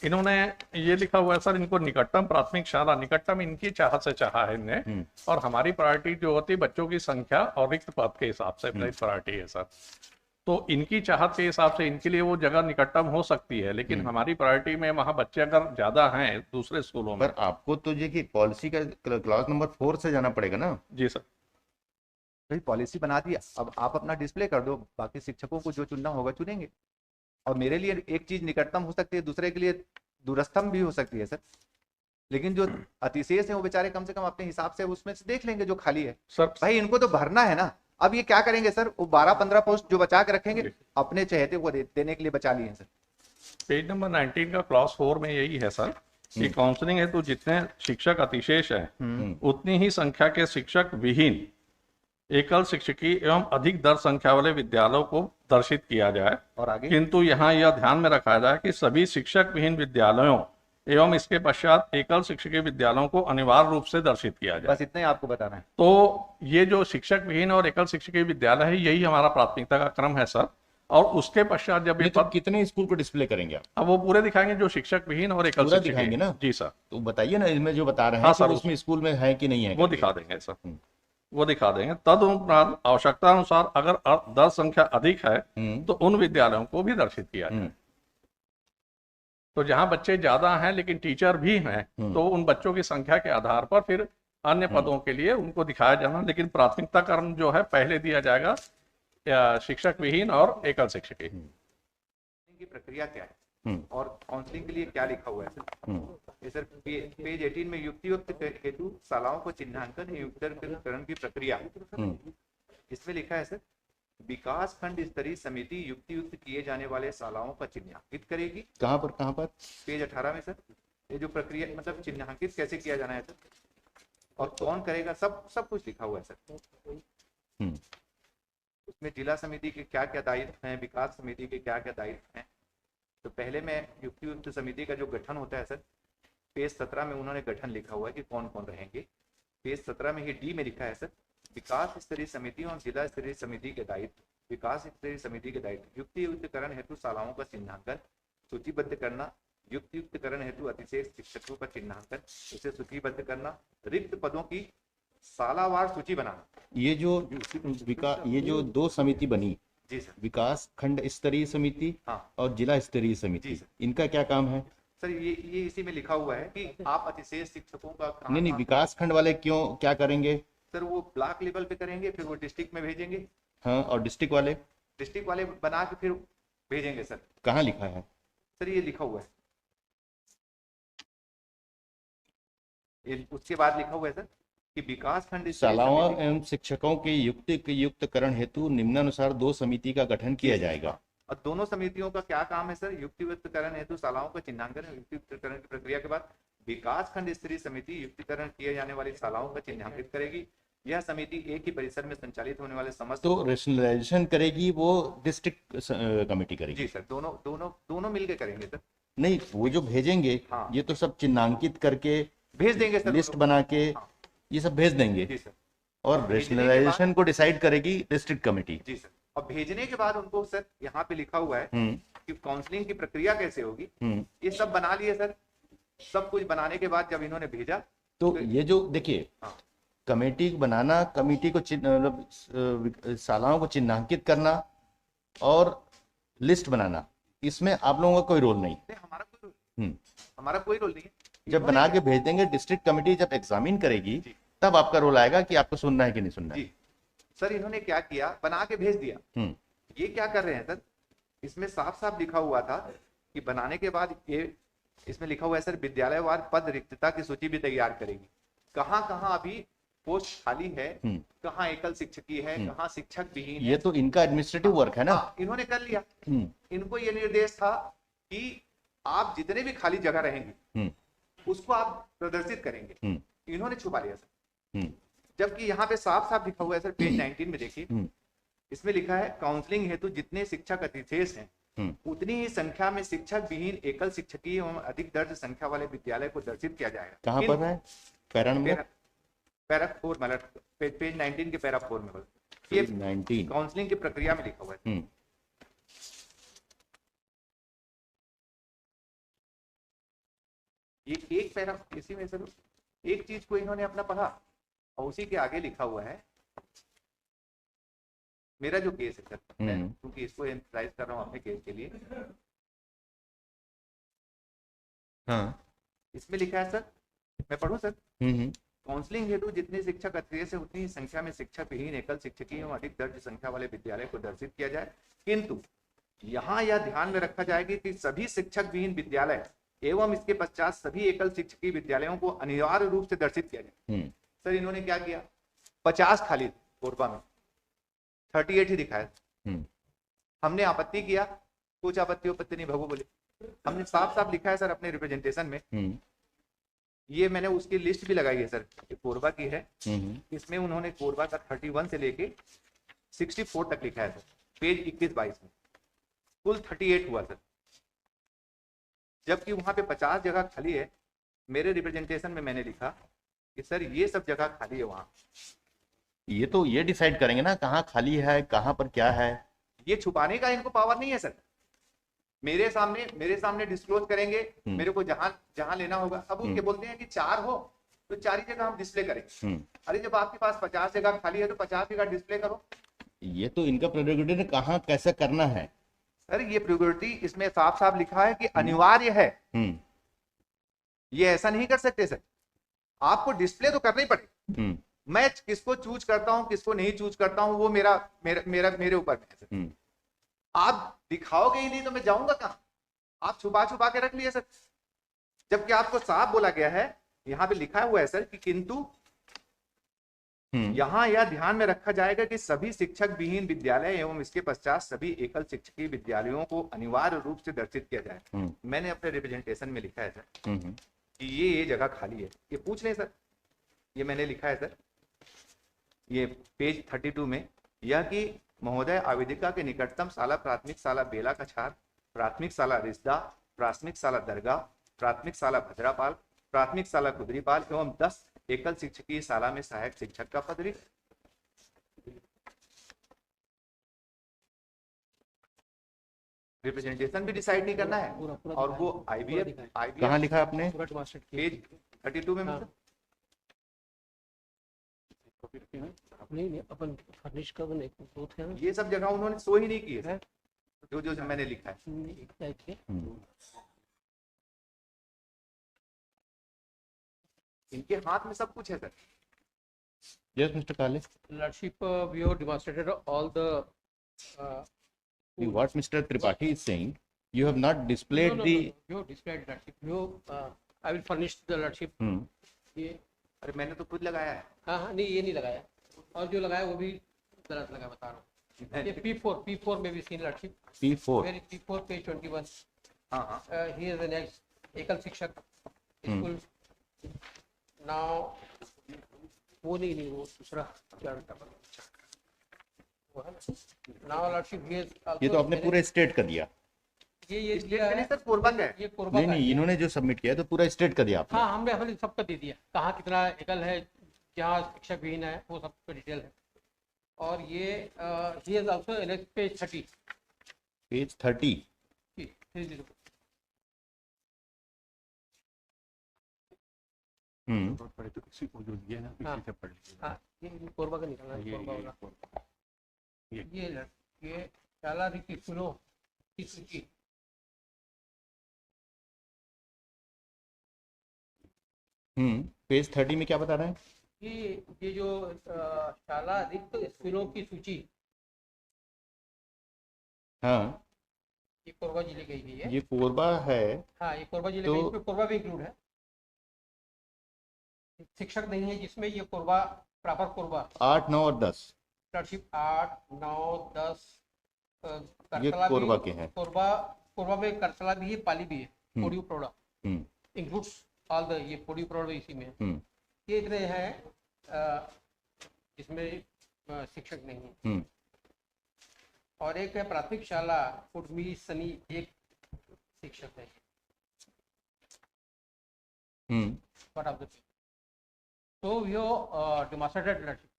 इन्होंने ये लिखा हुआ है सर, इनको निकटतम प्राथमिक शाला, निकटतम इनकी चाहत से चाहा है इनने, और हमारी प्रायोरिटी जो होती है बच्चों की संख्या और रिक्त पद के हिसाब से प्रायोरिटी है सर। तो इनकी चाहत के हिसाब से इनके लिए वो जगह निकटतम हो सकती है, लेकिन हमारी प्रायोरिटी में वहाँ बच्चे अगर ज्यादा हैं दूसरे स्कूलों में। पर आपको तो ये कि पॉलिसी का क्लास नंबर 4 से जाना पड़ेगा ना। जी सर। भाई पॉलिसी बना दी, अब आप अपना डिस्प्ले कर दो, बाकी शिक्षकों को जो चुनना होगा चुनेंगे। और मेरे लिए एक चीज निकटतम हो सकती है, दूसरे के लिए दूरस्थम भी हो सकती है सर। लेकिन जो अतिशेष है वो बेचारे कम से कम अपने हिसाब से उसमें से देख लेंगे जो खाली है। सर भाई इनको तो भरना है ना। अब ये क्या करेंगे सर, वो 12-15 पोस्ट जो बचा के रखेंगे अपने चहेते को देने के लिए बचा लिए हैं सर। पेज नंबर 19 का क्लास 4 में यही है सर कि काउंसलिंग हेतु जितने शिक्षक अतिशेष हैं उतनी ही संख्या के शिक्षक विहीन एकल शिक्षकी एवं अधिक दर संख्या वाले विद्यालयों को दर्शित किया जाए। और आगे किंतु यहाँ यह ध्यान में रखा जाए कि सभी शिक्षक विहीन विद्यालयों एवं इसके पश्चात एकल शिक्षकीय विद्यालयों को अनिवार्य रूप से दर्शित किया जाए। बस इतना ही आपको बताना है। तो ये जो शिक्षक विहीन और एकल शिक्षकीय विद्यालय है यही हमारा प्राथमिकता का क्रम है सर। और उसके पश्चात जब ये तो पद, कितने स्कूल को डिस्प्ले करेंगे आप? अब वो पूरे दिखाएंगे जो शिक्षक विहीन और एकल पूरा शिक्षकीय। दिखाएंगे ना? जी सर। तो बताइए ना, इसमें जो बता रहे हैं हाँ कि सर, उसमें स्कूल में है कि नहीं है वो करके। दिखा देंगे सर, वो दिखा देंगे। तदुपरांत आवश्यकता अनुसार अगर दर संख्या अधिक है तो उन विद्यालयों को भी दर्शित किया जाए। तो जहां बच्चे ज्यादा हैं लेकिन टीचर भी हैं तो उन बच्चों की संख्या के आधार पर फिर अन्य पदों के लिए उनको दिखाया जाना, लेकिन प्राथमिकता क्रम जो है पहले दिया जाएगा शिक्षक विहीन और एकल शिक्षकी। की प्रक्रिया क्या है और काउंसलिंग के लिए क्या लिखा हुआ है सर? ये सर पेज 18 में युक्तियुक्त हेतु शालाओं को चिन्हांकन युक्तिकरण की प्रक्रिया, इसमें लिखा है सर विकास खंड स्तरीय समिति युक्तियुक्त किए जाने वाले शालाओं का चिन्हांकित करेगी। कहाँ पर? पेज 18 में सर। ये जो प्रक्रिया मतलब चिन्हांकित कैसे किया जाना है सर और कौन करेगा, सब कुछ लिखा हुआ है सर। उसमें जिला समिति के क्या क्या दायित्व हैं, विकास समिति के क्या क्या दायित्व हैं। तो पहले में युक्तियुक्त समिति का जो गठन होता है सर, पेज 17 में उन्होंने गठन लिखा हुआ है कि कौन कौन रहेंगे। पेज 17 में ही डी में लिखा है सर विकास स्तरीय समिति और जिला स्तरीय समिति के दायित्व। विकास स्तरीय समिति के दायित्व युक्तियुक्तकरण हेतु शालाओं का चिन्हांकन सूचीबद्ध करना, युक्तियुक्तकरण हेतु अतिशेष शिक्षकों का चिन्हांकन उसे सूचीबद्ध करना, रिक्त पदों की सालावार सूची बनाना। ये जो दो समिति बनी, जी सर, विकास खंड स्तरीय समिति हाँ और जिला स्तरीय समिति, इनका क्या काम है सर? ये इसी में लिखा हुआ है कि आप अतिशेष शिक्षकों का नहीं, विकास खंड वाले क्या करेंगे सर? वो ब्लॉक लेवल पे करेंगे, फिर वो डिस्ट्रिक्ट में भेजेंगे। हाँ, और डिस्ट्रिक्ट वाले बना के फिर भेजेंगे सर। कहाँ लिखा है सर ये लिखा हुआ है, ये उसके बाद लिखा हुआ है सर कि विकास खंड शालाओं एवं शिक्षकों के युक्तिकरण हेतु निम्नानुसार दो समिति का गठन किया जाएगा। और दोनों समितियों का क्या काम है सर? युक्तियुक्तकरण हेतु शालाओं का चिन्हांकन, युक्तियुक्तकरण की प्रक्रिया के बाद विकास खंड स्तरीय समिति युक्तिकरण किए जाने वाली शालाओं का चिन्हांकित करेगी। यह समिति एक ही परिसर में संचालित होने वाले समस्त तो रेशनलाइजेशन करेगी, वो डिस्ट्रिक्ट कमेटी करेगी। जी सर, दोनों मिलके करेंगे सर। नहीं, वो जो भेजेंगे हाँ। ये तो सब चिन्हांकित करके भेज देंगे सर, लिस्ट बना के ये सब भेज देंगे। जी सर। और रेशनलाइजेशन को डिसाइड करेगी डिस्ट्रिक्ट कमेटी। जी सर। और भेजने के बाद उनको सर यहाँ पे लिखा हुआ है कि काउंसलिंग की प्रक्रिया कैसे होगी, ये सब बना लिए सर। सब कुछ बनाने के बाद जब इन्होंने भेजा तो ये जो देखिए कमेटी बनाना, कमेटी को मतलब शालाओं को चिन्हांकित करना और लिस्ट बनाना, इसमें आप लोगों का कोई रोल नहीं। हमारा कोई रोल नहीं है। जब बना के भेज देंगे, डिस्ट्रिक्ट कमेटी जब एग्जामिन करेगी तब आपका रोल आएगा कि आपको सुनना है कि नहीं सुनना है। सर इन्होंने क्या किया, बना के भेज दिया। ये क्या कर रहे हैं सर, इसमें साफ साफ लिखा हुआ था कि बनाने के बाद ये इसमें लिखा हुआ है सर विद्यालयवार पद रिक्तता की सूची भी तैयार करेगी। कहाँ कहाँ अभी पोस्ट खाली है, कहाँ एकल शिक्षकी है, कहाँ शिक्षक विहीन है। ये तो इनका एडमिनिस्ट्रेटिव वर्क है ना। इन्होंने कर लिया। इनको ये निर्देश था कि आप जितने भी खाली जगह रहेंगी उसको आप प्रदर्शित करेंगे। इन्होंने छुपा लिया सर। जबकि यहाँ पे साफ साफ लिखा हुआ है सर, पेज 19 में देखिए, इसमें लिखा है काउंसलिंग हेतु जितने शिक्षक अतिशेष हैं उतनी ही संख्या में शिक्षक विहीन एकल शिक्षकीय एवं अधिक दर्ज संख्या वाले विद्यालय को दर्शित किया जाएगा। कहाँ पर है? पैरा 4 मतलब पेज 19 के पैरा 4 में ये 19 काउंसलिंग की प्रक्रिया में लिखा हुआ है। ये एक पैरा इसी में सर एक चीज को इन्होंने अपना पढ़ा और उसी के आगे लिखा हुआ है मेरा जो केस है सर, मैं क्योंकि इसको एम्फसाइज कर रहा हूँ अपने केस के लिए। हाँ, इसमें लिखा है सर, मैं पढ़ूं सर। काउंसलिंग हेतु जितने शिक्षक अतिरिक्त से उतनी ही संख्या में शिक्षक विहीन एकल शिक्षकीय एवं अधिक दर्ज संख्या वाले विद्यालय को दर्शित किया जाए, किंतु यहाँ यह ध्यान में रखा जाएगा कि सभी शिक्षक विहीन विद्यालय एवं इसके पश्चात सभी एकल शिक्षकीय विद्यालयों को अनिवार्य रूप से दर्शित किया जाए। सर इन्होंने क्या किया, 50 खाली कोरबा में 38 ही दिखाया। हमने आपत्ति किया, कुछ आपत्ति नहीं भगो बोले। हमने साफ साफ लिखा है सर अपने रिप्रेजेंटेशन में, ये मैंने उसकी लिस्ट भी लगाई है सर, कोरबा की है। इसमें उन्होंने कोरबा का 31 से लेके 64 तक लिखा है सर, पेज 21-22 में कुल 38 हुआ सर, जबकि वहां पे 50 जगह खाली है। मेरे रिप्रेजेंटेशन में मैंने लिखा कि सर ये सब जगह खाली है वहां। ये तो ये डिसाइड करेंगे ना कहाँ खाली है, कहाँ पर क्या है। ये छुपाने का इनको पावर नहीं है सर, मेरे सामने डिस्क्लोज करेंगे, मेरे को जहां लेना होगा। अब उनके बोलते हैं कि 4 हो तो 4 ही जगह हम डिस्प्ले करें। अरे जब आपके पास 50 जगह खाली है तो 50 जगह डिस्प्ले करो। ये तो इनका प्रेरोगेटिव है, कहाँ कैसे करना है सर। ये प्रेरोगेटिव इसमें साफ साफ लिखा है कि अनिवार्य है, ये ऐसा नहीं कर सकते सर, आपको डिस्प्ले तो करना ही पड़ेगा। मैं किसको चूज करता हूं किसको नहीं चूज करता हूं वो मेरे ऊपर है सर। आप दिखाओगे ही नहीं तो मैं जाऊंगा कहां, आप छुपा के रख लिए सर, जबकि आपको साफ बोला गया है, यहाँ पे लिखा हुआ है सर कि किंतु यहाँ यह ध्यान में रखा जाएगा कि सभी शिक्षक विहीन विद्यालय एवं इसके पश्चात सभी एकल शिक्षकीय विद्यालयों को अनिवार्य रूप से दर्शित किया जाए। मैंने अपने रिप्रेजेंटेशन में लिखा है सर कि ये जगह खाली है, ये पूछ लें सर, ये मैंने लिखा है सर, ये पेज 32 में, यह कि महोदय आवेदिका के निकटतम शाला प्राथमिक शाला बेला कछार, प्राथमिक शाला रिश्दा, प्राथमिक शाला दरगाह, प्राथमिक शाला भद्रापाल, प्राथमिक शाला कुदरीपाल एवं 10 एकल शिक्षकीय शाला में सहायक शिक्षक का पद रिक्त। रिप्रेजेंटेशन भी डिसाइड नहीं करना है और वो आईबीएफ कहाँ लिखा है आपने, पेज 32 में नहीं अपन फर्निश का बने दो थे ना, ये सब जगह उन्होंने सो ही नहीं की है जो मैंने लिखा है। इनके हाथ में सब कुछ है sir. Yes mister Kale, lordship we have demonstrated all the what Mr. Tripathi is saying, you have not displayed the you have displayed lordship, you I will furnish the lordship। ये अरे मैंने तो खुद लगाया है। हाँ नहीं ये नहीं लगाया, और जो लगाया वो भी गलत लगा, बता रहा हूँ। ये P4 में भी scene lordship, P4 very P4 page 21। हाँ ही इज द नेक्स्ट एकल शिक्षक स्कूल नाउ, वो नहीं वो दूसरा नाउ लॉर्डशिप। ये तो आपने पूरा स्टेट कर दिया। ये सर कोरबा का है। ये कोरबा का नहीं इन्होंने जो सबमिट किया तो पूरा स्टेट कर दिया आपने। हाँ हमने सबका दे दिया, कहाँ कितना एकल है, क्या शिक्षक विहीन है, वो सब डिटेल है। और ये he is also in page 30 page 30 ये कोरबा का निकलना है, कोरबा वाला ये शाला रिक्त स्कूलों की सूची। पेज 30 में क्या बता रहे हैं कि ये जो शाला रिक्त स्कूलों की सूची, हाँ ये कोरबा जिले की गई है। ये कोरबा है। हाँ ये कोरबा जिले तो, का, इसमें कोरबा भी इंक्लूड है। शिक्षक नहीं है जिसमें ये कोरबा प्रॉपर कोरबा 8, 9 और 10 लॉर्डशिप 8, 9, 10 ये कोरबा के हैं। कोरबा में करसला भी है, पाली भी है, पोडियो प्रोडा इंक्लूड्स ऑल द, ये पोडियो प्रोडा इसी में है। ये इतने हैं जिसमें शिक्षक नहीं है। और एक है प्राथमिक शाला कुडमी सनी, एक शिक्षक है। What of the so we have demonstrated lordship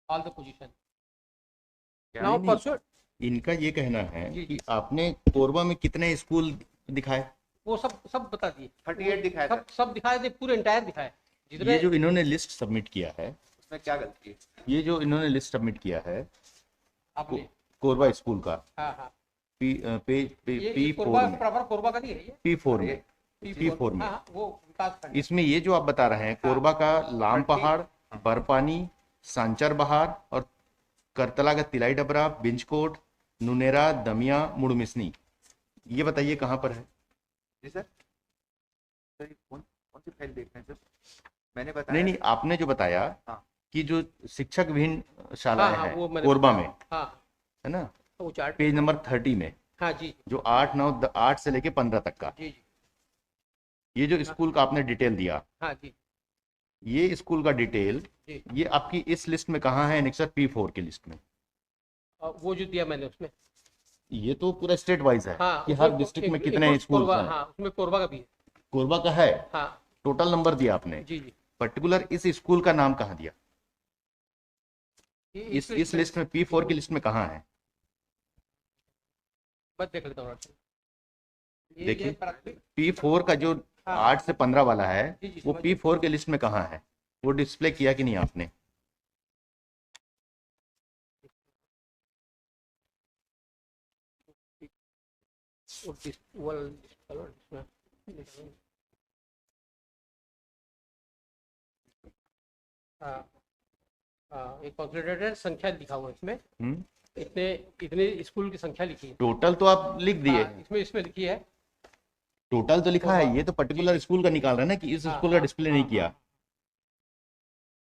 all the position now pursued। इनका ये कहना है कि आपने कोरबा में कितने स्कूल दिखाए, वो सब बता दिए, 38 दिखाया सब सब दिखाए थे, पूरे एंटायर दिखाए ये जितने। जो इन्होंने लिस्ट सबमिट किया है, उसमें क्या गलती है? ये जो इन्होंने लिस्ट सबमिट किया है आपने, कोरबा स्कूल का, हाँ हाँ, पेज ये P4 कोरबा में, प्रॉपर कोरबा का नहीं है ये, P4 में, P4 P4 में हाँ, वो विकास खंड है। इसमें ये जो आप बता रहे हैं कोरबा का लाम पहाड़, बरपानी, सांचर बहार और करतला का तिलाई डबरा, बिंजकोट, नुनेरा, दमिया, मुड़मिसनी, ये बताइए कहाँ पर है? जी सर, सर कौन कौन सी फाइल देख रहे हैं सर? मैंने बताया नहीं, आपने जो बताया हाँ। कि जो शिक्षक विहीन शालाएं हाँ, हैं वो मैंने कोरबा में, हाँ है ना, वो चार्ट, पेज नंबर 30 में, हाँ जी जो 8 से लेके 15 तक का, जी जी, ये जो स्कूल का आपने डिटेल दिया, हाँ जी ये स्कूल का डिटेल, जी, ये आपकी इस लिस्ट में कहाँ है? एनेक्सर P4 की लिस्ट में। और वो जो दिया मैंने उसमें, ये तो पूरा स्टेट वाइज है हाँ कि उसमें हर डिस्ट्रिक्ट में एक- कितने एक स्कूल कोरबा, हैं। हाँ उसमें कोरबा का भी है, कोरबा का है, हाँ टोटल नंबर दिया आपने, जी जी, पर्टिकुलर इस स्कूल का नाम कहाँ दिया? ये इस लिस्ट में P4 की लिस्ट में कहाँ है? बस देख लेता हूँ। ये देखिए, प्राथमिक, P4 का जो हाँ। 8 से 15 वाला है, जी जी वो समझ, P4 के लिस्ट में कहाँ है? वो डिस्प्ले किया कि नहीं आपने? वो इसमें, हाँ हाँ, एक कंसोलिडेटेड संख्या लिखा हुआ है इसमें, इतने इतने स्कूल की संख्या लिखी है, टोटल तो आप लिख दिए, हाँ, इसमें लिखी है, टोटल तो लिखा है, ये तो पर्टिकुलर स्कूल का निकाल रहा है ना कि इस हाँ, स्कूल का हाँ, डिस्प्ले हाँ, नहीं किया।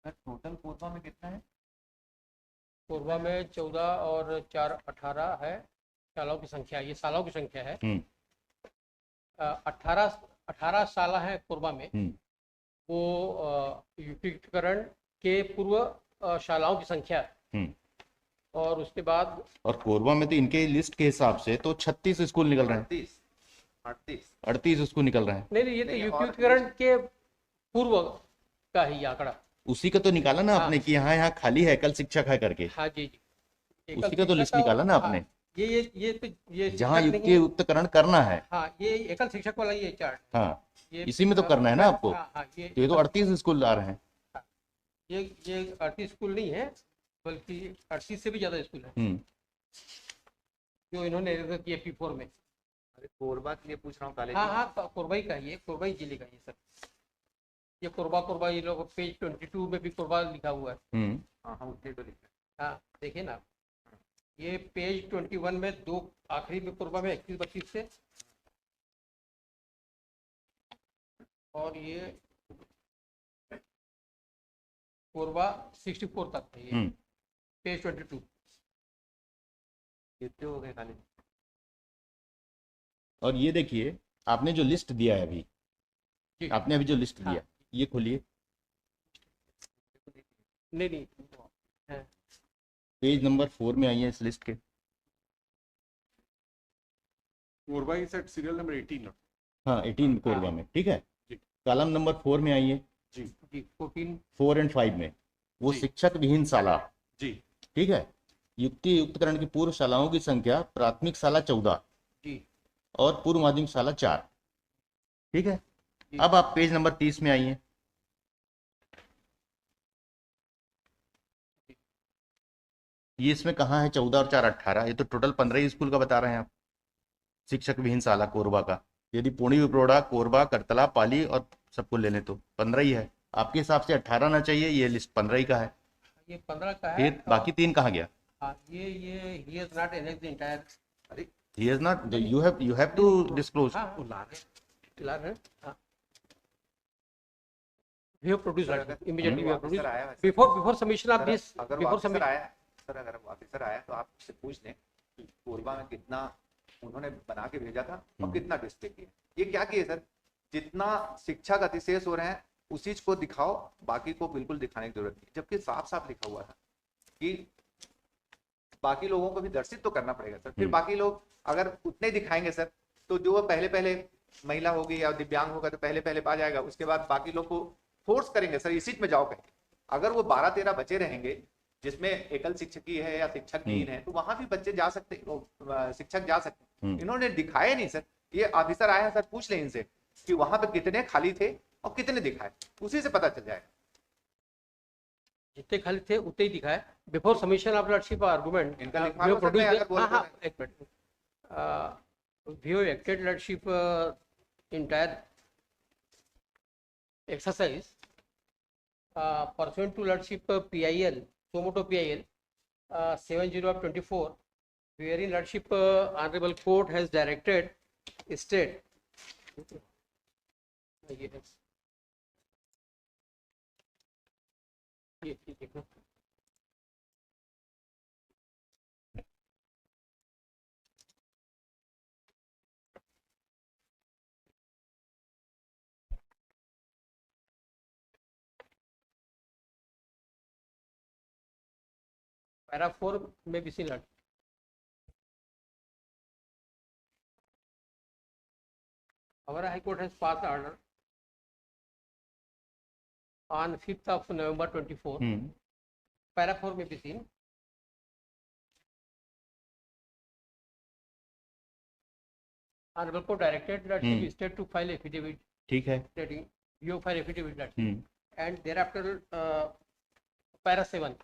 सर टोटल कोरबा में कितना है? कोरबा में 14 और 4 18 है शालाओं की संख्या, ये सालों की संख्या है। 18 साला है कोरबा में, वो युक्तिकरण के पूर्व शालाओं की संख्या, और उसके बाद, और कोरबा में तो इनके लिस्ट के हिसाब से तो 36 स्कूल निकल रहे हैं, 38 स्कूल निकल रहे हैं। नहीं ये तो नहीं, युक्तिकरण के पूर्व का ही आंकड़ा, उसी का तो निकाला ना आपने कि यहाँ खाली है, कल शिक्षक है करके, हाँ जी जी, उसी का तो लिस्ट निकाला ना आपने, ये जहाँ शिक्षक नहीं है। युक्तिकरण करना है। हाँ, ये एकल शिक्षक वाला ये चार्ट, हाँ, ये इसी में तो करना है ना आपको। हाँ हाँ, तो ये तो 38 स्कूल आ रहे हैं। ये 38 स्कूल नहीं है, बल्कि 38 से भी ज्यादा स्कूल है जो इन्होंने रेफर किया P4 में। अरे कोरबा के लिए पूछ रहा हूँ कॉलेज। हाँ हाँ, कोरबा का ही है, कोरबा ही जिले का ये सर, ये कोरबा ये लोग पेज 22 में भी कोरबा लिखा हुआ है। हाँ हाँ, उतने तो लिखा है। हाँ देखिए ना, ये पेज 21 में दो आखिरी में कोरबा में 21-32 से, और ये कोरबा 64 तक है, ये पेज 22। कितने हो गए कॉलेज? और ये देखिए, आपने जो लिस्ट दिया है अभी, जी। आपने अभी जो लिस्ट हाँ। दिया, ये खोलिए, नहीं पेज नंबर 4 में आइए इस लिस्ट के। Korba is at serial number 18। हाँ, 18 कोरबा में, ठीक है। कॉलम नंबर 4 में आइए, जी 14, 4 और 5 में, वो जी। शिक्षक विहीन शाला, जी ठीक है। युक्तिकरण की पूर्व शालाओं की संख्या, प्राथमिक शाला 14 जी और पूर्व माध्यमिक शाला 4, ठीक है। जी। अब आप पेज नंबर 30 में आइए, ये इसमें कहाँ है? 14 और 4 18, ये तो टोटल 15 ही स्कूल का बता रहे हैं आप, शिक्षक विहीन शाला कोरबा का। यदि पूर्णी विप्रोड़ा, कोरबा, करतला, पाली और सबको ले लें तो 15 ही है। आपके हिसाब से 18 आना चाहिए, ये लिस्ट 15 ही का है। ये 15 का है। फिर बाकी 3 कहाँ गया? हाँ, ये he has not annexed the entire, अरे He has not, you have to disclose. हाँ ला रहे हैं, हाँ, we have produced sir, that अगर immediately, we have officer produced आया वैसे, before submission of sir, this, अगर वो before ऑफिसर submission, आया, सर अगर वो ऑफिसर आया तो आप उससे पूछ लें कि कोरबा में कितना उन्होंने बना के भेजा था और कितना डिस्प्ले किया। ये क्या किए सर, जितना शिक्षक अतिशेष हो रहे हैं उसी को दिखाओ, बाकी को बिल्कुल दिखाने की जरूरत नहीं, जबकि साफ साफ लिखा हुआ था कि बाकी लोगों को भी दर्शित तो करना पड़ेगा सर। फिर बाकी लोग अगर उतने दिखाएंगे सर, तो जो पहले पहले महिला होगी या दिव्यांग होगा तो पहले पहले पा जाएगा, उसके बाद बाकी लोग को फोर्स करेंगे सर इसी में जाओ कहेंगे। अगर वो 12-13 बचे रहेंगे जिसमें एकल शिक्षकी है या शिक्षक विहीन है, तो वहां भी बच्चे जा सकते, शिक्षक जा सकते। इन्होंने दिखाया नहीं सर, ये ऑफिसर आए हैं सर, पूछ लें इनसे कि वहां पे कितने खाली थे और कितने दिखाए, उसी से पता चल जाएगा। जितने खाली थे उतने ही दिखाए। Before submission of lordship argument इनका लिखवा लो सर, मैं अगर बोल हाँ दूं हाँ एक minute, we have acted lordship entire exercise pursuant to lordship PIL, Somoto PIL 70 of 24, wherein lordship honorable court has directed state ये देखो पैरा 4 में भी seen our High Court has passed the order on 5th of November 24. Para 4 may be seen. Honorable Court directed that state to file affidavit. ठीक है, Stating you file affidavit that and thereafter para 7.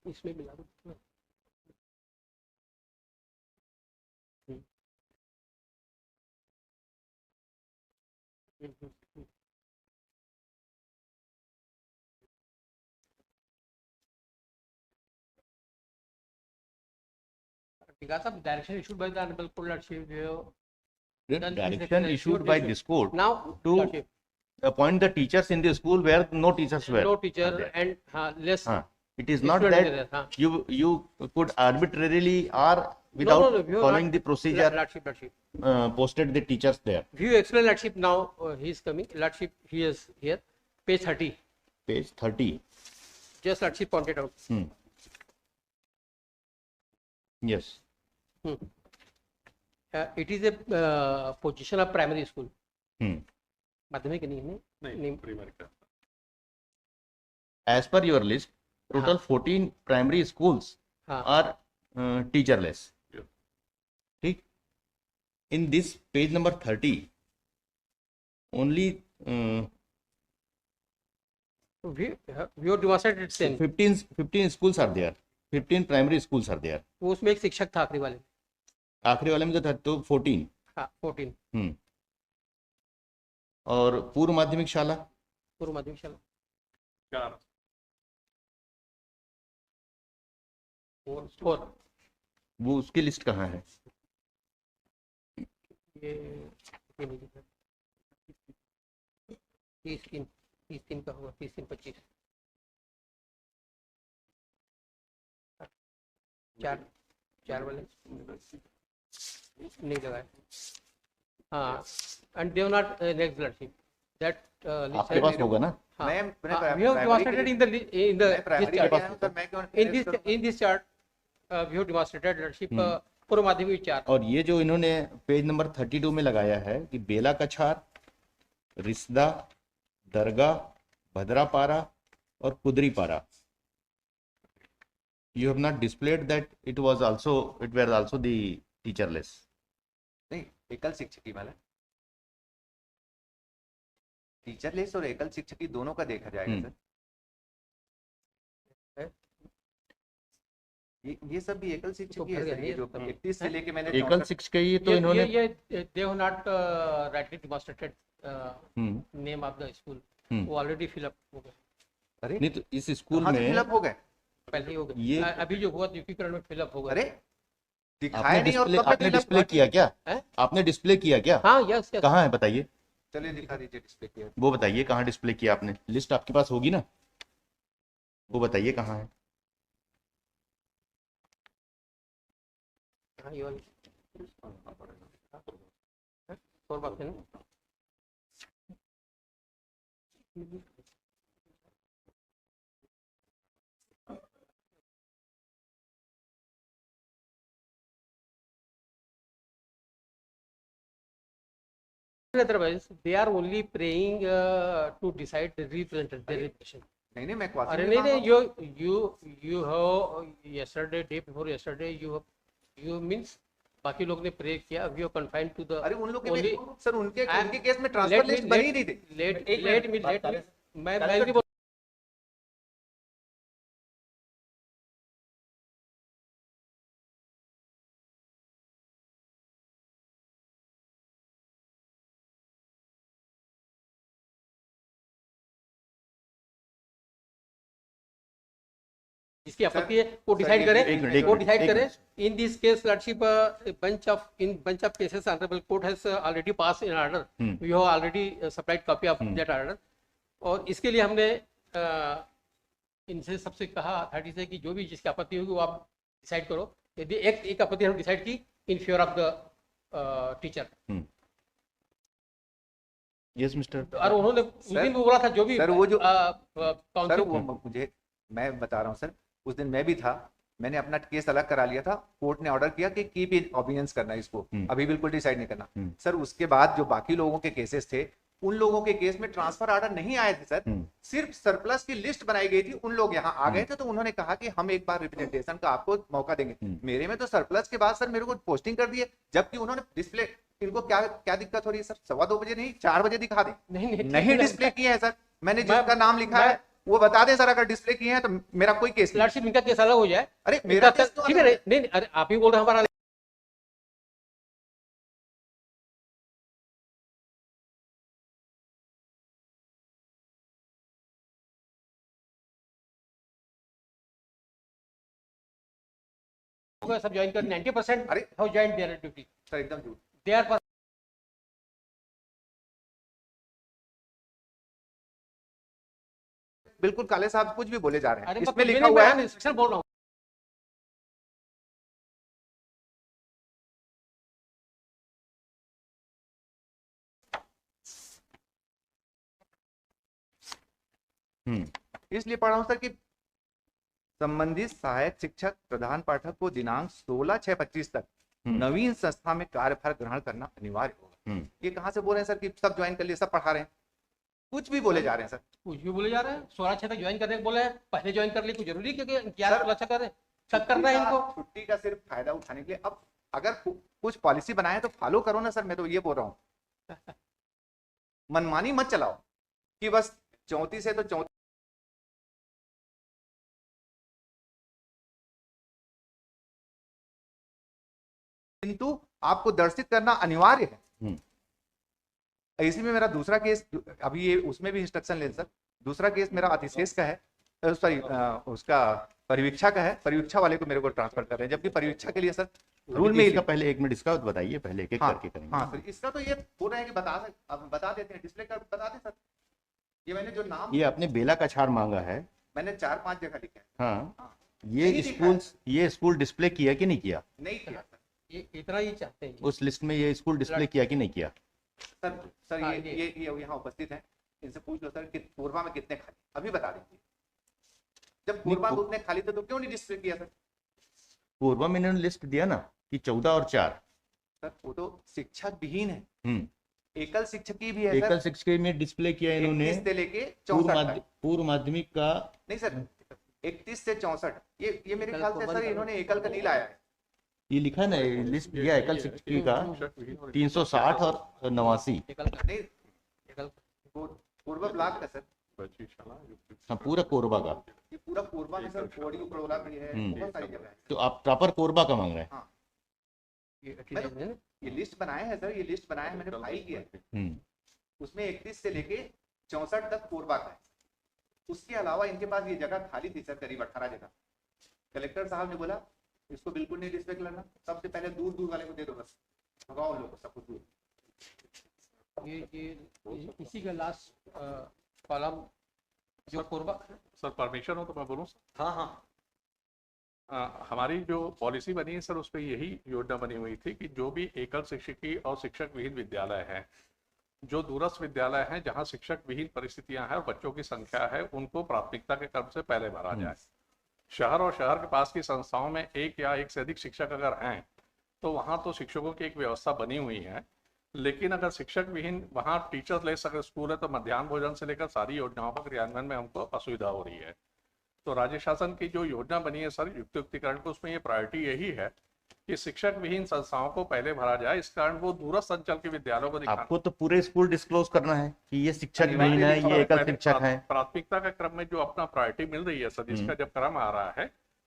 इसमें मिला दो। Because of direction issued by the Honorable Court Lordship, direction issued by this court now to Lordship, appoint the teachers in the school where no teachers were. no teacher and less. It is not student that is there, you could arbitrarily or without we have following not- the procedure Lordship. posted the teachers there. You explain Lordship now. He is coming. Lordship, he is here. Page 30. Page 30. Just Lordship pointed out. Yes. It is a position of primary school. माध्यमिक नहीं primary का। As per your list, total 14 primary schools are teacherless. ठीक? In this page number 30, only we have demonstrated same. 15 schools are there. 15 primary schools are there. उसमें एक शिक्षक था आखिरी वाले। आखिरी वाले में तो था तो 14। हाँ 14। और पूर्व माध्यमिक शाला पूर्व माध्यमिक शाला 4। वो उसकी लिस्ट कहाँ है? ये 30 का होगा, 30 25 चार वाले नहीं लगाए। हाँ and they are not next lordship that आपके पास होगा ना? हाँ, मैं we have demonstrated in the primary this chart. के सर, मैं क्यों in this chart we have demonstrated lordship पूर्व माध्यमिक 4। और ये जो इन्होंने पेज नंबर 32 में लगाया है कि बेला कछार, रिस्दा, दरगाह, भद्रापारा और Kudripara, you have not displayed that it were also the teacherless. नहीं, एकल शिक्षकी वाला टीचरलेस और एकल शिक्षकी दोनों का देखा जाएगा सर। ये सब भी एकल शिक्षकी है सर, ये जो 31 से लेके मैंने एकल शिक्षक ये तो इन्होंने they have not rightly demonstrated name of the school, वो already fill up हो गए। अरे नहीं तो इस स्कूल कहाँ से में फिलअप हो गए? पहले ही हो गए, ये अभी जो हुआ यूपीकरण में फिल अप हो गए। अरे दिखाया नहीं और कब आपने fill up डिस्प्ले हुआ? किया क्या? है? आपने डिस्प्ले किया क्या? हाँ यस यस। कहाँ है बताइए? चलिए दिखा दीजिए डिस्प्ले किया। वो बताइए कहाँ डिस्प्ले किया आपने? लिस्ट आपके पास होगी ना, वो बताइए कहाँ है? हाँ ये वाली और बात है ना। Otherwise, they are only praying to decide the representation. नहीं मैं क्वासी अरे में नहीं मान रहा हूँ। you have yesterday, day before yesterday, you means बाकी लोग ने प्रे किया, we are confined to the अरे उन लोग के only. सर उनके And उनके केस में ट्रांसफर let me- लिस्ट बनी नहीं थी। let me मैं भी बोल जिसकी आपत्ति है वो डिसाइड करे, एक मिनट, वो डिसाइड एक करे. Minute. In this case, Lordship, bunch of cases, Honorable Court has already passed in order. We have already supplied copy of that order. और इसके लिए हमने इनसे सबसे कहा अथॉरिटी से कि जो भी जिसकी आपत्ति होगी वो आप डिसाइड करो. यदि एक आपत्ति हम डिसाइड की in favour of the teacher. Yes mister. और उन्होंने उस दिन भी बोला था जो भी सर वो जो सर काउंसिल वो मुझे मैं बता रहा हूँ सर, उस दिन मैं भी था, मैंने अपना केस अलग करा लिया था, कोर्ट ने ऑर्डर किया कि कीप इन ऑबियंस करना इसको, अभी बिल्कुल डिसाइड नहीं करना. सर उसके बाद जो बाकी लोगों के केसेस थे उन लोगों के केस में ट्रांसफर ऑर्डर नहीं आए थे सर, सिर्फ सरप्लस की लिस्ट बनाई गई थी. उन लोग यहाँ आ गए थे तो उन्होंने कहा कि हम एक बार रिप्रेजेंटेशन का आपको मौका देंगे. मेरे में तो सरप्लस के बाद सर मेरे को पोस्टिंग कर दिए, जबकि उन्होंने डिस्प्ले, इनको क्या क्या दिक्कत हो रही है सर, 2:15 बजे नहीं 4 बजे दिखा दे. नहीं डिस्प्ले किए हैं सर, मैंने जिसका नाम लिखा है वो बता दें सर, अगर डिस्प्ले किए हैं तो मेरा कोई केस नहीं. लॉर्डशिप इनका केस अलग हो जाए. अरे मेरा केस तो ठीक है. नहीं अरे आप ही बोल रहे हैं हमारा सब ज्वाइन कर 90% अरे have joined their duty. Sir एकदम झूठ. They are बिल्कुल काले साहब कुछ भी बोले जा रहे हैं, अरे इसमें लिखा हुआ है. इंस्ट्रक्शन बोल रहा हूँ. इसलिए पढ़ रहा हूं सर कि संबंधित सहायक शिक्षक प्रधान पाठक को दिनांक 16/6/25 तक नवीन संस्था में कार्यभार ग्रहण करना अनिवार्य होगा. ये कहां से बोल रहे हैं सर कि सब ज्वाइन कर लिए, सब पढ़ा रहे हैं? कुछ भी बोले जा रहे हैं सर, कुछ भी बोले जा रहे हैं. 16/6 तक ज्वाइन करने को बोले हैं, पहले ज्वाइन कर लिए कोई जरूरी क्योंकि क्या सर, अच्छा कर रहे हैं, सब करना है इनको. छुट्टी का सिर्फ फायदा उठाने के लिए. अब अगर कुछ पॉलिसी बनाए तो फॉलो करो ना सर, मैं तो ये बोल रहा हूँ. मनमानी मत चलाओ कि बस 34 है तो 34. किंतु आपको दर्शित करना अनिवार्य है. इसी में मेरा दूसरा केस, अभी ये उसमें भी इंस्ट्रक्शन ले सर. दूसरा केस मेरा अतिशेष का है, सॉरी उसका परिवीक्षा का है. परिवीक्षा वाले को मेरे को ट्रांसफर कर रहे हैं, जबकि परिवीक्षा के लिए सर रूल में इसका पहले 1 मिनट इसका बताइए, पहले एक एक करके करेंगे. हाँ सर, इसका तो ये बोल रहे हैं कि बता देते हैं, डिस्प्ले कर बता दें सर. ये मैंने जो नाम, ये आपने बेला का छाड़ मांगा है. मैंने 4-5 जगह लिखे हैं. हाँ, ये स्कूल डिस्प्ले किया कि नहीं किया? नहीं किया सर. ये इतना ही चाहते हैं. उस लिस्ट में ये स्कूल डिस्प्ले किया कि नहीं किया? सर हाँ, ये यहाँ उपस्थित हैं, इनसे पूछ लो सर कि कोरबा में कितने खाली, अभी बता दीजिए. जब कोरबा में उतने खाली थे तो क्यों नहीं डिस्प्ले किया सर? कोरबा में इन्होंने लिस्ट दिया ना कि 14 और 4. सर वो तो शिक्षक विहीन है, एकल शिक्षकी भी है. एकल शिक्षक में डिस्प्ले किया इन्होंने 31 से लेके 64 तक. पूर्व माध्यमिक का नहीं सर, 31 से 64. ये मेरे ख्याल से सर इन्होंने एकल का नहीं लाया है. ये लिखा है ना, लिस्ट दिया एकल शिक्षकी का 360 और 89. नहीं कोरबा ब्लॉक का सर, हाँ पूरा कोरबा का. ये पूरा कोरबा में सर बॉडी उपरोला भी है, बहुत सारी जगह है. तो आप प्रॉपर कोरबा का मांग रहे हैं? हाँ, ये लिस्ट बनाए हैं सर, ये लिस्ट बनाया है, मैंने फाइल किया है. उसमें 31 से लेके 64 तक कोरबा का है. उसके अलावा इनके पास ये जगह खाली थी सर, करीब 18 जगह. कलेक्टर साहब ने बोला इसको बिल्कुल नहीं डिस्प्ले करना, सबसे पहले दूर दूर वाले को दे दो, बस भगाओ लोगों को सबको दूर. ये इसी का लास्ट कॉलम जो कोरबा. सर परमिशन हो तो मैं बोलूँ सर? हाँ हाँ. हमारी जो पॉलिसी बनी है सर, उस पर यही योजना बनी हुई थी कि जो भी एकल शिक्षकी और शिक्षक विहीन विद्यालय हैं, जो दूरस्थ विद्यालय हैं जहां शिक्षक विहीन परिस्थितियां हैं और बच्चों की संख्या है, उनको प्राथमिकता के क्रम से पहले भरा जाए. शहर और शहर के पास की संस्थाओं में एक या एक से अधिक शिक्षक अगर हैं तो वहां तो शिक्षकों की एक व्यवस्था बनी हुई है, लेकिन अगर शिक्षक विहीन वहाँ टीचर्स ले सके स्कूल है तो मध्याह्न भोजन से लेकर सारी योजनाओं का क्रियान्वयन में हमको असुविधा हो रही है। तो राज्य शासन की जो योजना बनी है सर युक्तिकरण को, उसमें ये प्रायोरिटी यही है कि शिक्षक विहीन संस्थाओं को पहले भरा जाए। इस कारण वो दूरस्थ अंचल के विद्यालयों को दिखाना, आपको तो पूरे स्कूल डिस्क्लोज करना है कि ये शिक्षक अनिवार्य विहीन है, रूप से ये एकल पहले शिक्षक है। प्राथमिकता के क्रम में जो अपना प्रायोरिटी मिल रही है सर, जिसका जब क्रम आ रहा है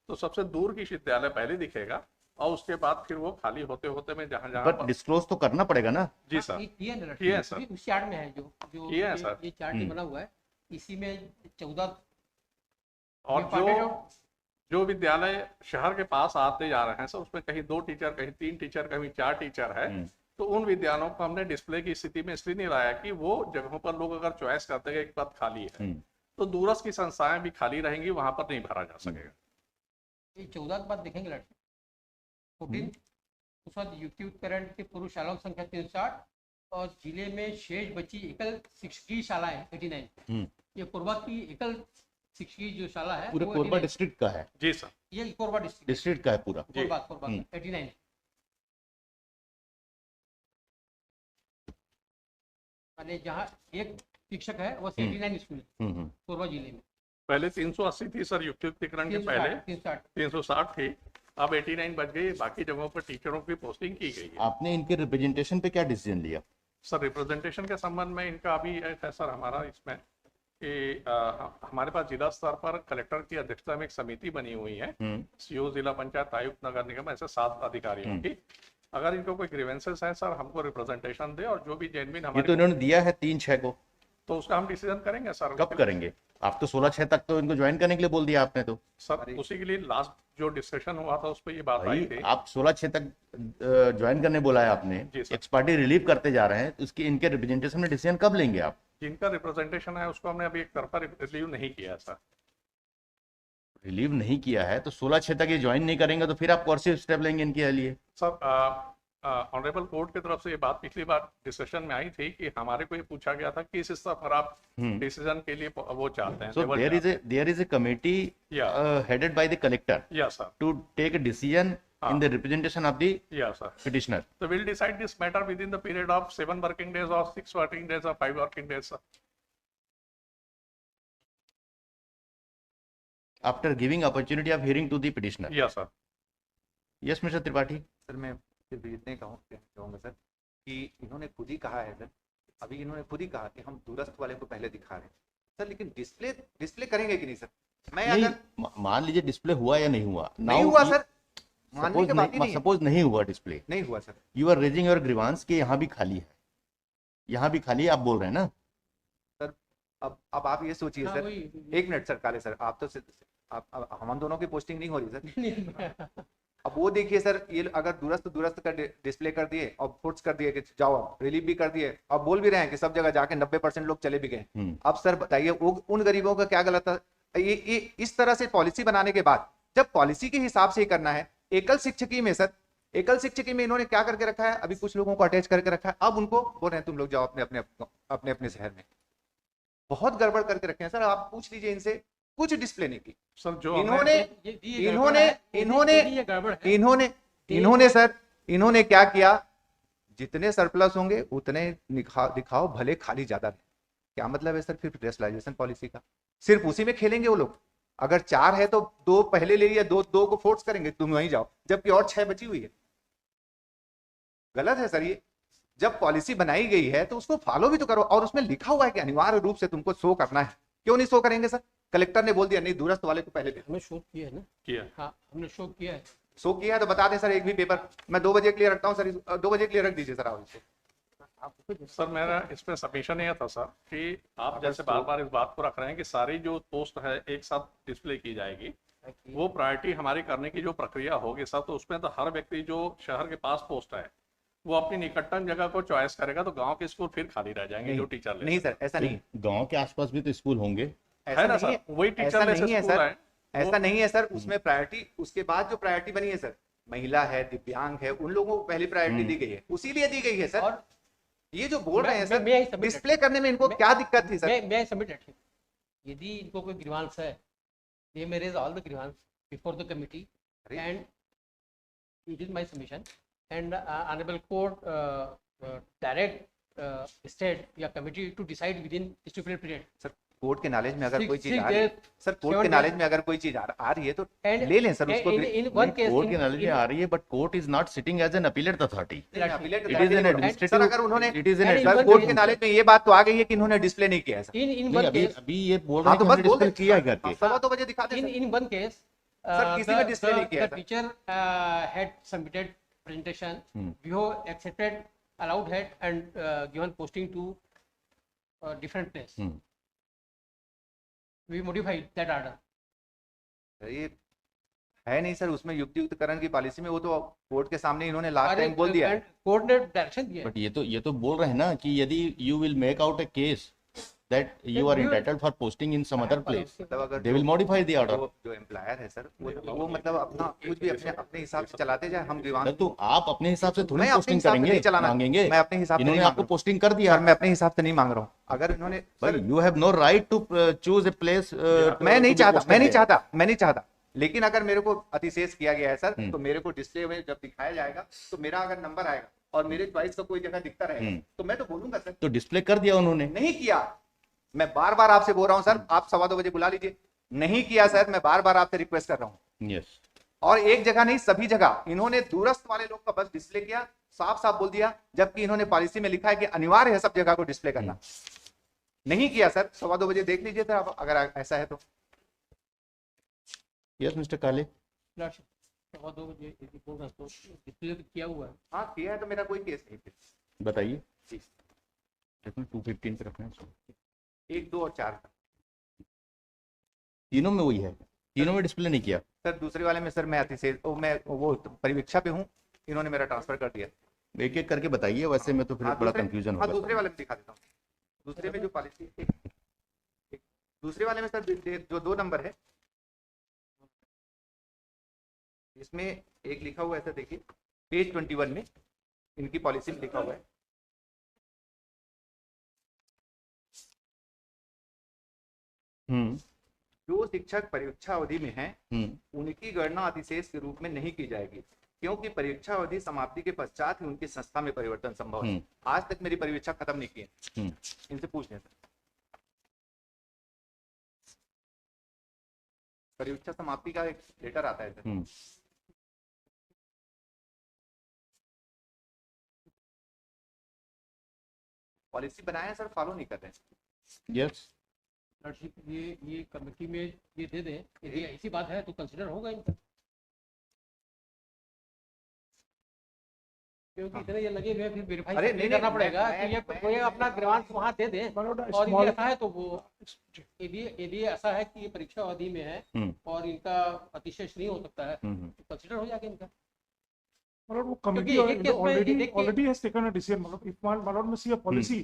तो सबसे दूर की विद्यालय पहले दिखेगा और उसके बाद फिर वो खाली होते होते में जहाँ जहाँ बट डिस्क्लोज तो करना पड़ेगा ना। जी सर, ये ना किए हैं सर। उस चार्ट में है जो जो किए हैं सर। ये चार्ट बना हुआ है, इसी में 14 और ये part है जो विद्यालय शहर के पास आते जा रहे हैं सर, उसमें कहीं 2 टीचर, कहीं 3 टीचर, कहीं 4 टीचर है, तो उन विद्यालयों को हमने डिस्प्ले की स्थिति में इसलिए नहीं लाया कि वो जगहों पर लोग अगर चॉइस करते हैं एक पद खाली है तो दूरस्थ की संस्थाएं भी खाली रहेंगी, वहां पर नहीं भरा जा सकेगा। ये 14 के बाद देखेंगे लड़के 14 उस वक्त युक्तिकरण की पूर्व शालाओं की संख्या 360 और जिले में शेष बची एकल शिक्षकीय शालाएं 89। ये कोरबा की एकल शिक्षकीय जो शाला है पूरे वो कोरबा 89 डिस्ट्रिक्ट का है। जी सर, ये कोरबा डिस्ट्रिक्ट डिस्ट्रिक्ट का है पूरा। कोरबा 89। माने जहाँ एक शिक्षक है वो 89 स्कूल कोरबा जिले में। पहले 380 थी सर युक्तिकरण के पहले, 360 थी, अब 89 बच गई। बाकी जगहों पर टीचरों की पोस्टिंग की गई है। आपने इनके रिप्रेजेंटेशन पे क्या डिसीजन लिया? सर रिप्रेजेंटेशन के संबंध में इनका अभी है सर हमारा इसमें कि हमारे पास जिला स्तर पर कलेक्टर की अध्यक्षता में एक समिति बनी हुई है, सीओ, जिला पंचायत आयुक्त, नगर निगम, ऐसे 7 अधिकारियों की। अगर इनको कोई ग्रीवेंसेस है सर, हमको रिप्रेजेंटेशन दे और जो भी जेन्युइन ये हमारे तो इन्होंने दिया है 3-6 को। तो उसका हम डिसीजन करेंगे सर। कब करेंगे? आप तो 16/6 तक तो इनको ज्वाइन करने के लिए बोल दिया आपने तो। सर उसी के लिए लास्ट जो डिस्कशन हुआ था उस पर ये बात आई भाई थी। आप 16/6 तक ज्वाइन करने बोला है आपने, जी सर। एक्स पार्टी रिलीव करते जा रहे हैं, तो इसके इनके रिप्रेजेंटेशन में डिसीजन कब लेंगे आप? जिनका रिप्रेजेंटेशन है उसको हमने अभी एक तरफा रिलीव नहीं किया सर। रिलीव नहीं किया है तो 16/6 तक ये ज्वाइन नहीं करेंगे तो फिर आप कौन स्टेप लेंगे इनके लिए? सर ऑनरेबल कोर्ट की तरफ से ये बात पिछली बार डिस्कशन में आई थी कि हमारे को ये पूछा गया था कि इस स्तर पर आप डिसीजन के लिए वो चाहते हैं। So there is a committee headed by the collector Yes sir. to take a decision in the representation of the Yes sir. petitioner. So we'll decide this matter within the period of 7 working days or 6 working days or 5 working days sir. After giving opportunity of hearing to the petitioner. Yes sir. Yes, Mr. Tripathi. Sir मैं सिर्फ इतने कहूँगा sir कि इन्होंने खुद ही कहा है sir, अभी इन्होंने खुद ही कहा कि हम दूरस्थ वाले को पहले दिखा रहे हैं सर, लेकिन डिस्प्ले करेंगे कि नहीं सर? मैं नहीं, अगर मान लीजिए डिस्प्ले हुआ या नहीं हुआ? नहीं हुआ सर, मानने की बात ही नहीं है। सपोज नहीं हुआ डिस्प्ले, नहीं हुआ sir, you are raising your grievance कि यहाँ भी खाली है, यहाँ भी खाली है, आप बोल रहे हैं ना सर? अब आप ये सोचिए हाँ, सर, वही- एक मिनट सर, काले सर, आप तो आप हम दोनों की पोस्टिंग नहीं हो रही सर। अब वो देखिए सर, ये अगर दूरस्थ का डिस्प्ले कर दिए और फोर्स कर दिए कि जाओ, रिलीव भी कर दिए और बोल भी रहे हैं कि सब जगह जाके 90% लोग चले भी गए। अब सर बताइए उन गरीबों का क्या गलत है? ये इस तरह से पॉलिसी बनाने के बाद जब पॉलिसी के हिसाब से ही करना है, एकल शिक्षकी में सर, एकल शिक्षकी में इन्होंने क्या करके रखा है? अभी कुछ लोगों को अटैच करके रखा है, अब उनको बोल रहे हैं तुम लोग जाओ अपने अपने शहर में। बहुत गड़बड़ करके रखे हैं सर, आप पूछ लीजिए इनसे, कुछ डिस्प्ले नहीं की सर जो इन्होंने क्या किया? जितने सरप्लस होंगे उतने दिखाओ, भले खाली ज्यादा रहे। क्या मतलब है सर फिर रेशनलाइजेशन पॉलिसी का? सिर्फ उसी में खेलेंगे वो लोग। अगर 4 है तो 2 पहले ले लिया, 2 को फोर्स करेंगे तुम वहीं जाओ, जबकि और 6 बची हुई है। गलत है सर ये। जब पॉलिसी बनाई गई है तो उसको फॉलो भी तो करो, और उसमें लिखा हुआ है कि अनिवार्य रूप से तुमको शो करना है। क्यों नहीं शो करेंगे सर? कलेक्टर ने बोल दिया नहीं, दूरस्थ वाले को पहले हमने शो किया है ना, किया। हाँ हमने शो किया है। शो किया है तो बता दें सर, एक भी पेपर मैं 2 बजे के लिए रखता हूँ सर, 2 बजे के लिए रख दीजिए सर आप इसको। सर मेरा इसमें सबमिशन यह था सर कि आप जैसे बार बार इस बात को रख रहे हैं कि सारी जो पोस्ट है एक साथ डिस्प्ले की जाएगी, वो प्रायोरिटी हमारी करने की जो प्रक्रिया होगी सर, तो उसमें तो हर व्यक्ति जो शहर के पास पोस्ट है वो अपनी निकटतम जगह को चॉइस करेगा, तो गांव के स्कूल फिर खाली रह जाएंगे जो टीचर नहीं सर, ऐसा नहीं, गांव के आसपास भी तो स्कूल होंगे, है ना सर? वही टीचर नहीं है सर, ऐसा नहीं है सर। उसमें प्रायोरिटी, उसके बाद जो प्रायोरिटी बनी है सर, महिला है, दिव्यांग है, उन लोगों को पहली प्रायोरिटी दी गई है, उसी लिए दी गई है सर। और ये जो बोल रहे हैं सर, मैं डिस्प्ले करने में इनको क्या दिक्कत थी सर? मैं सबमिट, यदि इनको कोई ग्रीवांस है, they may raise all the grievance before the committee and it is my submission and honorable court direct state या committee to decide within stipulated period. Sir court के knowledge में अगर Six- कोई चीज six आ रही है, days, sir court 7 के days. Knowledge में अगर कोई चीज आ रही है तो And ले लें सर उसको। in one case, कोर्ट के नॉलेज में आ रही है, but court is not sitting as an appellate authority. Appellate it is an authority- administrative, sir अगर उन्होंने it is an and in sir one court case- के knowledge में ये बात तो आ गई है कि इन्होंने डिस्प्ले नहीं किया है सर। in one अभी case, अभी ये बोल हाँ रहे तो हैं बस कि हमने बोल डिस्प्ले किया है करके। 2 बजे दिखा दें sir. in one case, sir, किसी में display नहीं किया the था। teacher had submitted presentation, we have accepted, allowed had and given posting to different place. We modified that order. ये है नहीं सर उसमें युक्तियुक्तकरण की पॉलिसी में, वो तो कोर्ट के सामने इन्होंने लास्ट टाइम बोल दिया है। कोर्ट ने डायरेक्शन दिया है। बट ये तो बोल रहे हैं ना कि यदि you will make out a case that you are entitled for posting in some other place, मतलब अगर they will modify the order. जो एम्प्लॉयर है सर वो मतलब अपना कुछ भी अपने हिसाब से चलाते जाए। हम दीवान तो आप अपने हिसाब से थोड़ी मैं अपने पोस्टिंग हिसाब से करेंगे, नहीं चलाना, मांगेंगे। मैं अपने हिसाब से इन्होंने नहीं आपको मांग पोस्टिंग कर दिया। मैं अपने हिसाब से नहीं मांग रहा हूँ। अगर इन्होंने भाई you have no right to choose a place. मैं नहीं चाहता, लेकिन अगर मेरे को अतिशेष किया गया है सर तो मेरे को डिस्प्ले में जब दिखाया जाएगा तो मेरा अगर नंबर आएगा और मेरे चॉइस का कोई जगह दिखता रहेगा तो मैं तो बोलूंगा सर। तो डिस्प्ले कर दिया उन्होंने, नहीं किया। मैं बार बार आपसे बोल रहा हूं सर, आप 2:15 बजे बुला लीजिए। नहीं किया सर, मैं बार बार आपसे रिक्वेस्ट कर रहा हूं। यस। और एक जगह नहीं, सभी जगह इन्होंने दूरस्थ वाले लोग का बस डिस्प्ले किया, साफ साफ बोल दिया, जबकि इन्होंने पॉलिसी में लिखा है कि अनिवार्य है सब जगह को डिस्प्ले करना। नहीं किया सर। 2:15 बजे देख लीजिए सर, आप अगर ऐसा है तो। यस मिस्टर काले। 2:15 बजे बोल रहा तो डिस्प्ले तो किया हुआ है। हाँ किया है तो मेरा कोई केस नहीं फिर। बताइए। 215 पे रखना है। 1, 2 और 4 तीनों में वही है, तीनों में डिस्प्ले नहीं किया सर। दूसरे वाले में सर मैं अतिशेष मैं वो परिवीक्षा पे हूँ, इन्होंने मेरा ट्रांसफर कर दिया। एक एक करके बताइए, वैसे में तो फिर बड़ा कंफ्यूजन हाँ होगा। दूसरे वाले में दिखा देता हूँ। दूसरे में जो पॉलिसी दूसरे वाले में सर जो 2 नंबर है, इसमें एक लिखा हुआ है सर, देखिए पेज 21 में इनकी पॉलिसी में लिखा हुआ है। जो शिक्षक परीक्षा अवधि में हैं उनकी गणना अतिशेष के रूप में नहीं की जाएगी, क्योंकि परीक्षा अवधि समाप्ति के पश्चात ही उनकी संस्था में परिवर्तन संभव है। आज तक मेरी परीक्षा खत्म नहीं की है, इनसे पूछ लें सर। परीक्षा समाप्ति का एक लेटर आता है सर। पॉलिसी बनाया सर, फॉलो नहीं कर रहे हैं। यस। लॉर्डशिप ये कमेटी में ये दे दें, यदि ऐसी बात है तो कंसिडर होगा इनका, क्योंकि इतने ये लगे हुए फिर वेरीफाई नहीं करना पड़ेगा कि ये अपना ग्रांट वहाँ दे दें। और यदि ऐसा है तो वो यदि ऐसा है कि ये परीक्षा अवधि में है और इनका अतिशेष नहीं हो सकता है तो कंसिडर हो जाएगा इनका। मतलब वो committee already has taken a decision। मतलब if my lord may see a policy,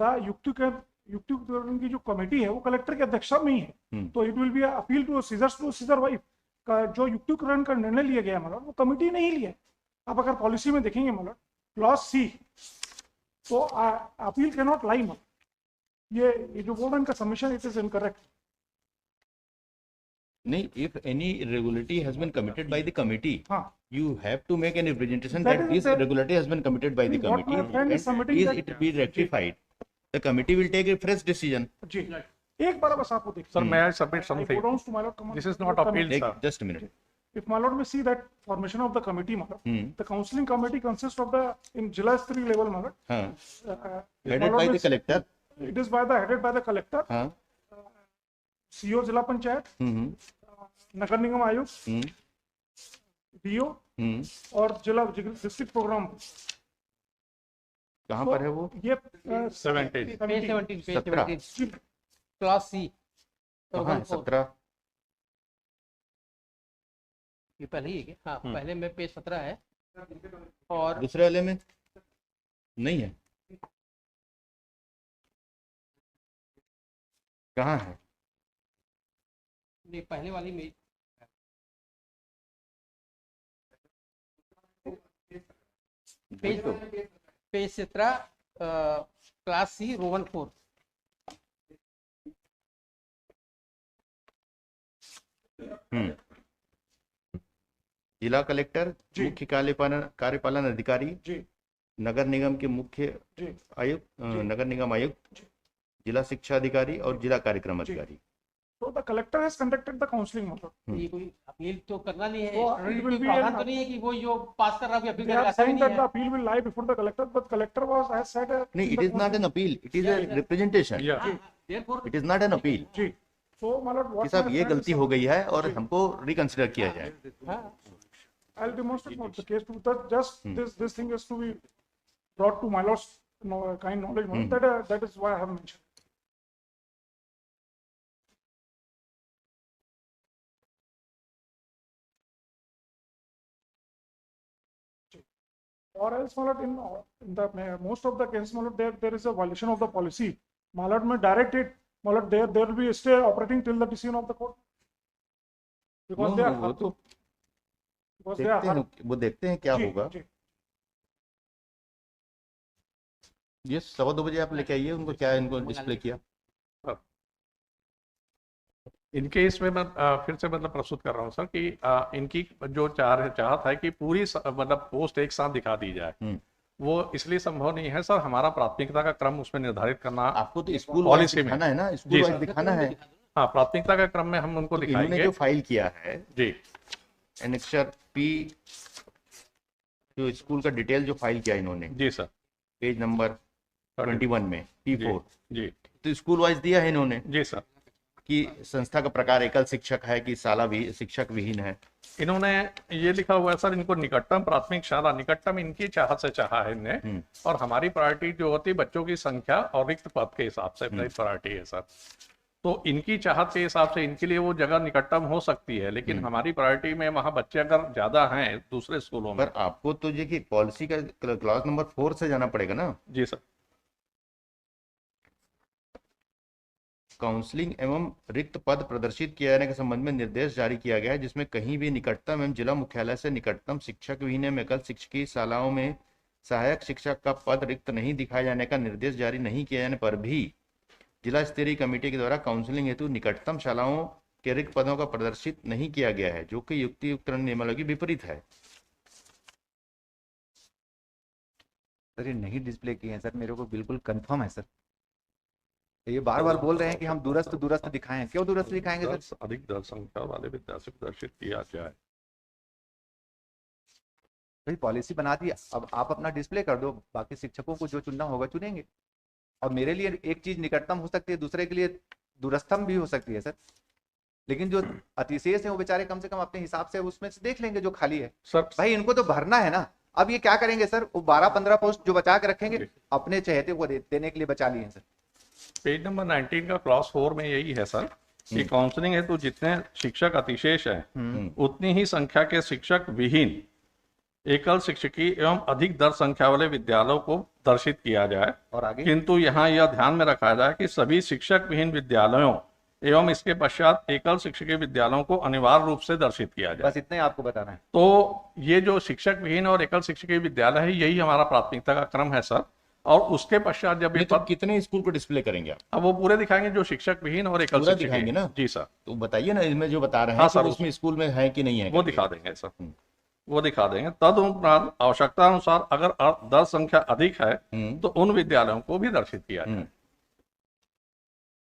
the युक्तिकरण की जो कमेटी है वो कलेक्टर की अध्यक्षता में ही है, तो it will be appeal to Caesar wife का जो युक्तिकरण का निर्णय लिया गया मतलब वो कमेटी नहीं लिया। आप अगर पॉलिसी में देखेंगे मतलब क्लॉज सी, तो अपील कैन नॉट लाई। मतलब ये जो बोल रहे हैं इनका सबमिशन इट इज इनकरेक्ट। नहीं, if any irregularity has been committed by the committee, हाँ, you have to make an representation That that is this the- irregularity has been committed by the See, what my committee, friend is and submitting is that- it be rectified, the committee will take a fresh decision. जी एक बार बस आपको देखिए। Sir, may I submit something? This is not appeal, sir. Just a minute. If my lord may see that formation of the committee, the counseling committee consists of the in Jilla Stri level, my lord. Headed by the collector. It is headed by the collector, CO जिला पंचायत, नगर निगम आयुक्त, do और जिला district programme. कहाँ पर है वो? ये 17 class C. कहाँ है? 17 ये पहले ही है क्या? हाँ पहले में पेज 17 है और दूसरे वाले में नहीं है। कहाँ है? नहीं पहले वाली में पेज 17 क्लास सी रोमन 4। जिला कलेक्टर, मुख्य कार्यपालन अधिकारी, जी नगर निगम के मुख्य जी आयुक्त, नगर निगम आयुक्त, जिला शिक्षा अधिकारी और जिला कार्यक्रम अधिकारी। so the collector has conducted the counseling मतलब ये कोई अपील तो करना नहीं है, वो Extraordinary it will be प्रावधान an- तो नहीं है कि वो जो पास कर रहा है अपील they करेगा, are ऐसा भी saying नहीं that the है। appeal will lie before the collector, but collector has said नहीं, it is not an appeal, it is a representation, Yeah. Therefore, it is not an appeal. जी so मतलब कि what साहब my ये friend गलती is हो गई है और हमको रिकंसिडर किया जाए। I'll demonstrate what the case to that just this thing is to be brought to my lord's kind knowledge that is why I have mentioned. Or else मतलब in the most of the cases मतलब there is a violation of the policy. Malad may direct it, मतलब there will be a stay operating till the decision of the court. Because they are वो तो because they are देखते हैं, वो देखते हैं क्या जी, होगा। जी। ये 2:15 बजे आप लेके आइए उनको, क्या इनको डिस्प्ले किया। इनके इसमें मैं फिर से मतलब प्रस्तुत कर रहा हूँ सर कि इनकी जो चाहत है कि पूरी मतलब पोस्ट एक साथ दिखा दी जाए, वो इसलिए संभव नहीं है सर। हमारा प्राथमिकता का क्रम उसमें निर्धारित करना आपको तो स्कूल वाइज पॉलिसी में दिखाना है ना, जी स्कूल वाइज सर। दिखाना है। हाँ, प्राथमिकता का क्रम में हम उनको तो इन्होंने दिखाएंगे जो फाइल किया है जी। एनेक्सर पी, जो स्कूल का डिटेल जो फाइल किया इन्होंने जी सर, पेज नंबर 21 में P4, जी तो स्कूल वाइज दिया है इन्होंने जी सर। कि संस्था का प्रकार एकल शिक्षक है कि शाला भी शिक्षक विहीन है। इन्होंने ये लिखा हुआ है सर, इनको निकटतम प्राथमिक शाला, निकटतम इनकी चाहत से चाहा है इनने, और हमारी प्रायोरिटी जो होती है बच्चों की संख्या और रिक्त पद के हिसाब से प्रायोरिटी है सर। तो इनकी चाहत के हिसाब से इनके लिए वो जगह निकटतम हो सकती है, लेकिन हमारी प्रायोरिटी में वहां बच्चे अगर ज्यादा हैं दूसरे स्कूलों में। पर आपको तो ये कि पॉलिसी का क्लॉज नंबर 4 से जाना पड़ेगा ना। जी सर। काउंसलिंग एवं रिक्त पद प्रदर्शित किए जाने के संबंध में निर्देश जारी किया गया है, जिसमें कहीं भी निकटतम एवं जिला मुख्यालय से निकटतम शिक्षक विहीन एवं एकल शिक्षकीय शालाओं में सहायक शिक्षक का पद रिक्त नहीं दिखाए जाने का निर्देश जारी नहीं किए जाने पर भी जिला स्तरीय कमेटी के द्वारा काउंसलिंग हेतु निकटतम शालाओं के रिक्त पदों का प्रदर्शित नहीं किया गया है, जो कि युक्तियुक्त नियमावली के विपरीत है। सर ये नहीं डिस्प्ले किए हैं सर, मेरे को बिल्कुल कंफर्म है सर। ये बार बार बोल रहे हैं कि हम दूरस्थ दूरस्थ दिखाएं, क्यों दूरस्थ दिखाएंगे सर? अधिक दर संख्या वाले विद्यालय से प्रदर्शित किया जाए। भाई पॉलिसी बना दी, अब आप अपना डिस्प्ले कर दो, बाकी शिक्षकों को जो चुनना होगा चुनेंगे। और मेरे लिए एक चीज निकटतम हो सकती है, दूसरे के लिए दूरस्थम भी हो सकती है सर, लेकिन जो अतिशेष है वो बेचारे कम से कम अपने हिसाब से उसमें से देख लेंगे जो खाली है। सर भाई इनको तो भरना है ना। अब ये क्या करेंगे सर, वो 12-15 पोस्ट जो बचा के रखेंगे अपने चहेते को देने के लिए बचा लिए हैं सर। पेज नंबर 19 का क्लॉज 4 में यही है सर कि काउंसलिंग है तो जितने शिक्षक अतिशेष हैं उतनी ही संख्या के शिक्षक विहीन एकल शिक्षकीय एवं अधिक दर संख्या वाले विद्यालयों को दर्शित किया जाए। और आगे किंतु यहाँ यह ध्यान में रखा जाए कि सभी शिक्षक विहीन विद्यालयों एवं इसके पश्चात एकल शिक्षकीय विद्यालयों को अनिवार्य रूप से दर्शित किया जाए। बस इतना ही आपको बताना है। तो ये जो शिक्षक विहीन और एकल शिक्षकीय विद्यालय है, यही हमारा प्राथमिकता का क्रम है सर। और उसके पश्चात जब ये तो कितने स्कूल को डिस्प्ले करेंगे आप? अब वो पूरे दिखाएंगे जो शिक्षक विहीन और एकल पूरा शिक्षकीय दिखाएंगे ना? जी सर। तो बताइए ना, इसमें जो बता रहे हैं हाँ तो सर, उसमें स्कूल में है कि नहीं है वो दिखा देंगे सर, वो दिखा देंगे। तदुपरांत आवश्यकता अनुसार अगर दर संख्या अधिक है तो उन विद्यालयों को भी दर्शित किया जाए।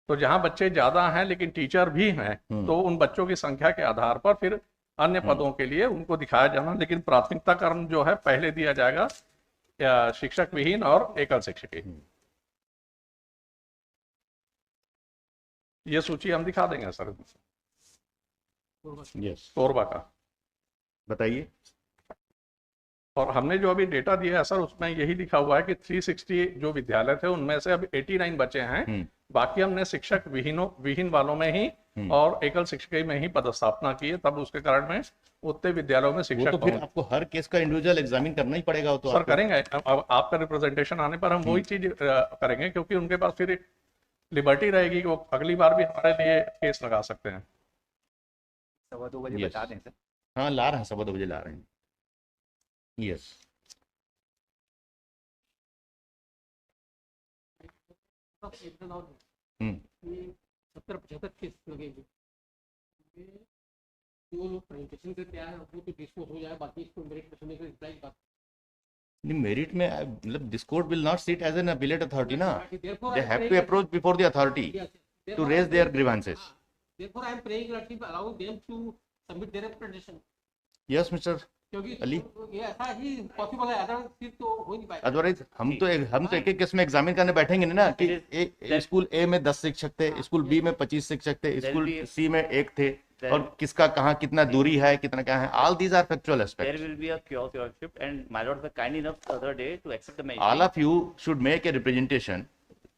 तो जहां बच्चे ज्यादा हैं लेकिन टीचर भी हैं तो उन बच्चों की संख्या के आधार पर फिर अन्य पदों के लिए उनको दिखाया जाना, लेकिन प्राथमिकता क्रम जो है पहले दिया जाएगा शिक्षक विहीन और एकल शिक्षकीय। ये सूची हम दिखा देंगे सर। यस, कोरबा का बताइए। और हमने जो अभी डेटा दिया है सर उसमें यही लिखा हुआ है कि 360 जो विद्यालय थे उनमें से अभी 89 बचे हैं। बाकी हमने शिक्षक विहीन वालों में ही और एकल शिक्षकीय में ही पदस्थापना की है, तब उसके कारण में उतने विद्यालयों में शिक्षक तो फिर आपको हर केस का इंडिविजुअल एग्जामिन करना ही पड़ेगा। तो सर करेंगे, अब आपका रिप्रेजेंटेशन आने पर हम वही चीज करेंगे, क्योंकि उनके पास फिर लिबर्टी रहेगी कि वो अगली बार भी हमारे लिए केस लगा सकते हैं। 2:15 बजे बता दें सर। हाँ, ला रहे हैं, 2:15 बजे ला रहे हैं। यस, ये 70-75 केस लगेंगे जो प्रेजेंटेशन से तैयार है वो तो डिस्पोज हो जाए, बाकी इसको मेरिट में सुनने के रिप्लाई बात मेरिट में मतलब this court will not sit as an appellate authority ना, Therefore, they I am have to praying- approach before the authority Yes, yes. To raise their grievances. Therefore, I am praying Lordship, allowing them to submit their representation. Yes mister क्योंकि अली. ये ऐसा ही possible है, otherwise फिर तो हो ही नहीं पाएगा। Otherwise हम तो एक एक केस में एग्जामिन करने बैठेंगे ना कि स्कूल ए में 10 शिक्षक थे, स्कूल बी में 25 शिक्षक थे, स्कूल सी में 1 थे, और किसका कहाँ कितना दूरी है, कितना क्या है. All these are factual There aspects. will be a chaos, your worship, and my lord were kind enough the other day to accept the measure. All of you should make a representation.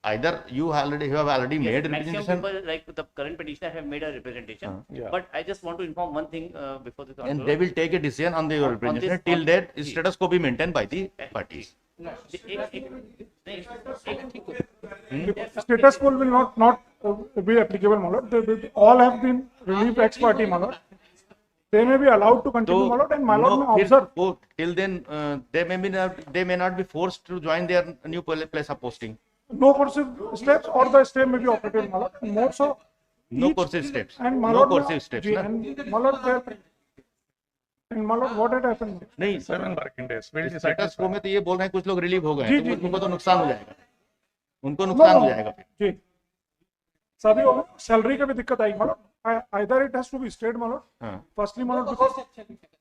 Either you have already made Yes, maximum representation, people like the current petitioner have made a representation. Yeah. But I just want to inform one thing before this. and they will take a decision on the representation. Till that status को be maintained by the parties. Status quo will not be applicable, my lord. They will, all have been relieved ex parte, my lord. They may be allowed to continue, my lord, and my lord may observe. Till then they may not be forced to join their new place of posting. No coercive steps, or the stay may be operated, my lord. More so, No each- coercive steps. and my No lord, coercive steps. जी, ना? and my lord, and my lord, what had happened? नहीं 7 working days. We'll decide status this को one. में तो ये बोल रहे हैं कुछ लोग रिलीव हो गए जी, हैं, जी, तो उनको तो नुकसान हो जाएगा, उनको No, नुकसान no, हो जाएगा. जी, सभी हो गए. सैलरी का भी दिक्कत आएगी, my lord. Either it has to be stayed, my lord. हाँ. Firstly, my lord, because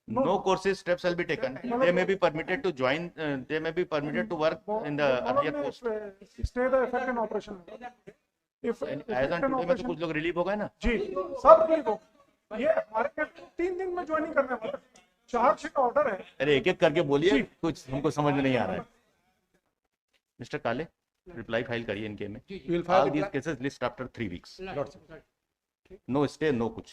No coercive steps shall be taken. They may be permitted to join. They may be permitted to work in the my lord earlier may post. stay the effect and operation. If As effect on and today में तो operation, कुछ लोग relieve हो गए ना. जी, सब relieve हो. ये हमारे यहाँ 3 दिन में ज्वाइनिंग करने वाला 4 ऑर्डर है. अरे एक एक करके बोलिए, कुछ हमको समझ में नहीं आ रहा है. मिस्टर काले, रिप्लाई फाइल करिए इनके में. You will file All these reply. cases list after 3 weeks. Lordship. No stay, no कुछ.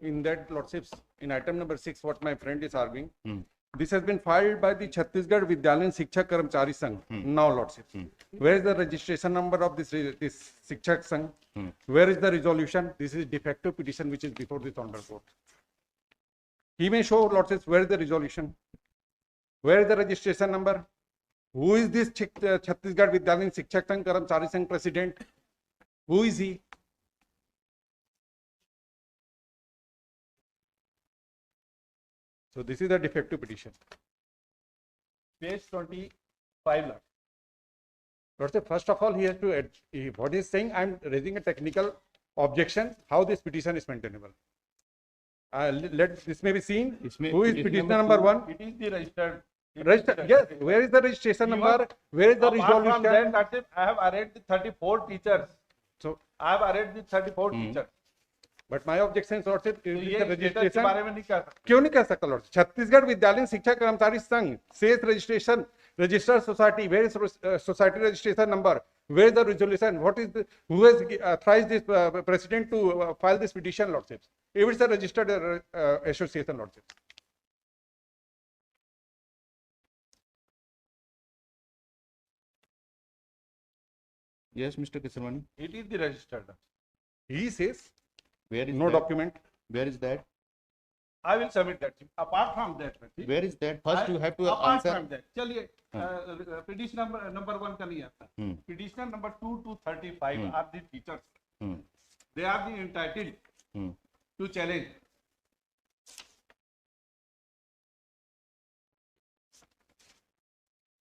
In that, lordships, in item number 6, what my friend is arguing, Hmm. this has been filed by the Chhattisgarh Vidyalyan Shikshak Karmchari Sangh. Now, lordships, where is the registration number of this Shikshak Sangh? Where is the resolution? This is defective petition which is before this honorable court. He may show, lordships, where is the resolution? Where is the registration number? Who is this Chhattisgarh Vidyalyan Shikshak Sangh Karmchari Sangh president? Who is he? So this is the defective petition. Page 25, Lord. Lord, say, first of all, he has to, what he is saying, I am raising a technical objection, how this petition is maintainable. This may be seen. Who is petitioner number 1? It is the registered. Registered, yes. Where is the registration number? Where is the Apart from resolution? that, that's it. I have arrayed the 34 teachers. So, I have arrayed the 34 teachers. but my objection is, Lord, तो is ये the status के registration. बारे में नहीं कह सकते. क्यों नहीं कह सकता लॉर्ड? छत्तीसगढ़ विद्यालय शिक्षा कर्मचारी संघ says registration registered society, where is society registration number, where is the resolution, what is who has authorised this president to file this petition lordships? If it's a registered association lordships. Yes, Mr. Kisarwani. It is the registered. He says Where is no that? document. Where is that? I will submit that. Apart from that, Where is that? First you have to apart answer. from that, चलिए petition number 1 का नहीं आता. Hmm. Petitioner number 2 to 35 are the teachers. Hmm. They are the entitled Hmm. to challenge.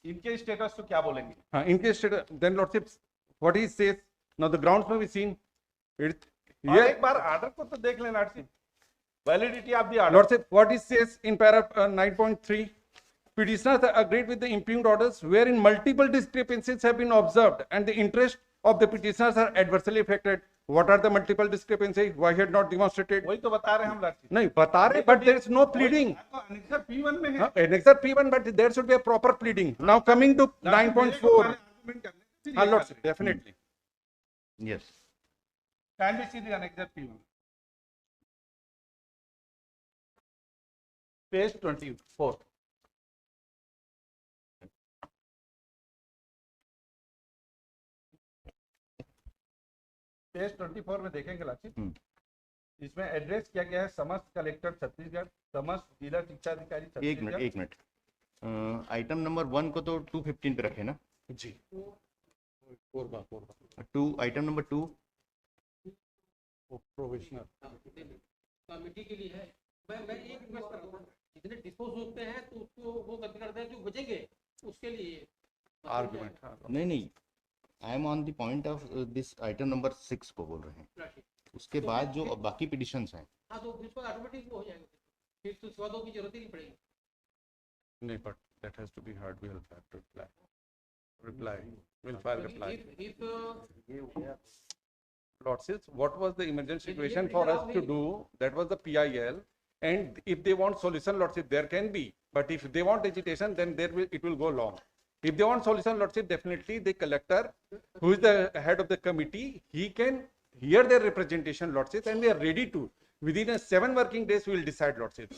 इनके status तो क्या बोलेंगे? In case then lordships, what he says now the grounds may be seen. It और एक बार order को तो देख लेना lordship. Validity of the order. Lordship, what it says in paragraph 9.3, petitioners have agreed with the impugned orders wherein multiple discrepancies have been observed and the interest of the petitioners are adversely affected. What are the multiple discrepancies? Why he had not demonstrated? वही तो बता रहे हैं हम lordship. नहीं बता रहे, but there is no pleading. Annexure P1 में है. Annexure P1, but there should be a proper pleading. Now coming to 9.4. Argument करने. Lordship, definitely. Yes. Kindly see the annexure P1. Page 24. Page 24 में देखेंगे lordship. इसमें address किया गया है समस्त कलेक्टर छत्तीसगढ़, समस्त जिला शिक्षा अधिकारी छत्तीसगढ़. एक मिनट. आइटम नंबर 1 को तो 215 पे रखे ना. जी. आइटम नंबर 2 प्रोविजनल कमेटी के लिए है। मैं एक रिक्वेस्ट करूंगा, जितने डिस्पोज होते हैं तो उसको वो गलती करते हैं, जो बचेंगे उसके लिए आर्गुमेंट। नहीं, I am on the point of this item number 6 को बोल रहे हैं। उसके बाद जो बाकी पिटिशंस हैं, हाँ तो उसको ऑटोमेटिक हो जाएगा, फिर तो सिवा दो की जरूरत ही नहीं पड़ेगी। नहीं, but that has to be heard. We'll have to reply. We'll file reply. Lordships, what was the emergency situation for us to do? That was the PIL. And if they want solution, Lordship, there can be. But if they want agitation, then it will go long. If they want solution, Lordship, definitely the collector, who is the head of the committee, he can hear their representation, Lordship, and we are ready to. Within 7 working days, we will decide, Lordship.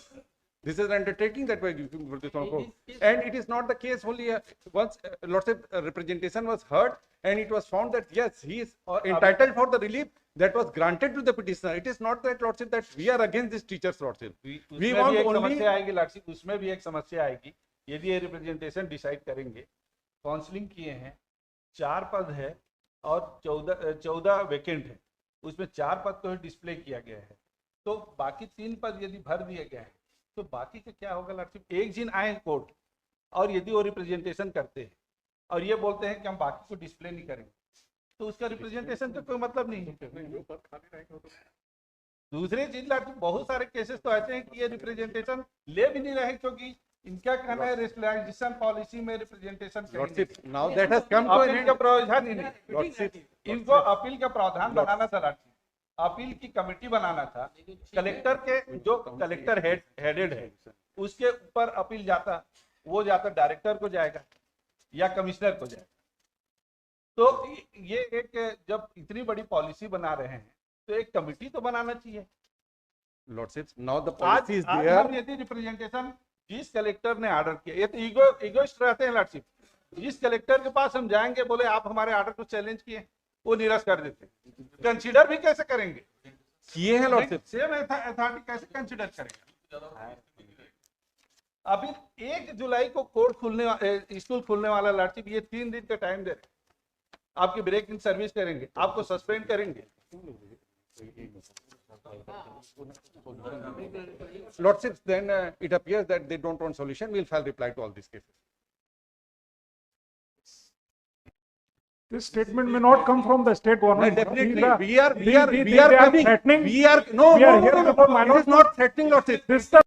This is an undertaking that we are giving for this one court. And it is not the case only once Lordship representation was heard and it was found that yes, he is entitled for the relief that was granted to the petitioner. It is not that, Lordship, that we are against this teachers, Lordship. We want एक only. समस्या आएगी lordship, उसमें भी एक समस्या आएगी यदि ये रिप्रेजेंटेशन डिसाइड करेंगे। काउंसलिंग किए हैं, 4 पद है और 14 वेकेंट है, उसमें 4 पद को डिस्प्ले किया गया है, तो बाकी 3 पद यदि भर दिए गए हैं तो बाकी का क्या होगा लॉर्डशिप? एक दिन आए कोर्ट और यदि वो रिप्रेजेंटेशन करते हैं और ये बोलते हैं कि हम बाकी को डिस्प्ले नहीं करेंगे, तो उसका रिप्रेजेंटेशन का कोई मतलब नहीं है। दूसरी चीज लॉर्डशिप, बहुत सारे केसेस तो ऐसे हैं कि ये रिप्रेजेंटेशन ले भी नहीं रहे, क्योंकि इनका कहना है रिलैक्सेशन पॉलिसी में representation Lordship, now that has come to an appeal end. का प्रावधान ही नहीं, Lordship, इनको अपील का प्रावधान बनाना था लॉर्डशिप, अपील की कमेटी बनाना था। कलेक्टर के जो कलेक्टर हेडेड है उसके ऊपर अपील जाता, वो जाता डायरेक्टर को जाएगा या कमिश्नर को जाएगा। तो ये एक, जब इतनी बड़ी पॉलिसी बना रहे हैं तो एक कमेटी तो बनाना चाहिए। Lordship, now the आज policy is आज there. हम यदि रिप्रेजेंटेशन जिस कलेक्टर ने ऑर्डर किया, ये तो इगोइस्ट रहते हैं लॉर्डशिप, जिस कलेक्टर के पास हम जाएंगे बोले आप हमारे ऑर्डर को चैलेंज किए, वो निरस्त कर देते, कंसीडर भी कैसे करेंगे? किए हैं Lordship. सेम अथॉरिटी कैसे कंसीडर करेगा? अभी 1 जुलाई को कोर्ट खुलने स्कूल खुलने वाला लॉर्डशिप, ये 3 दिन का टाइम दे रहे, आपकी ब्रेक इन सर्विस करेंगे, आपको सस्पेंड करेंगे। Lordship, then it appears that they don't want solution. We'll file reply to all these cases. This statement may not come from the state government. Definitely, These are- we are they are coming. threatening. We are no, We are no, here no, no, before no. my It lord. is not threatening, Lordship. This the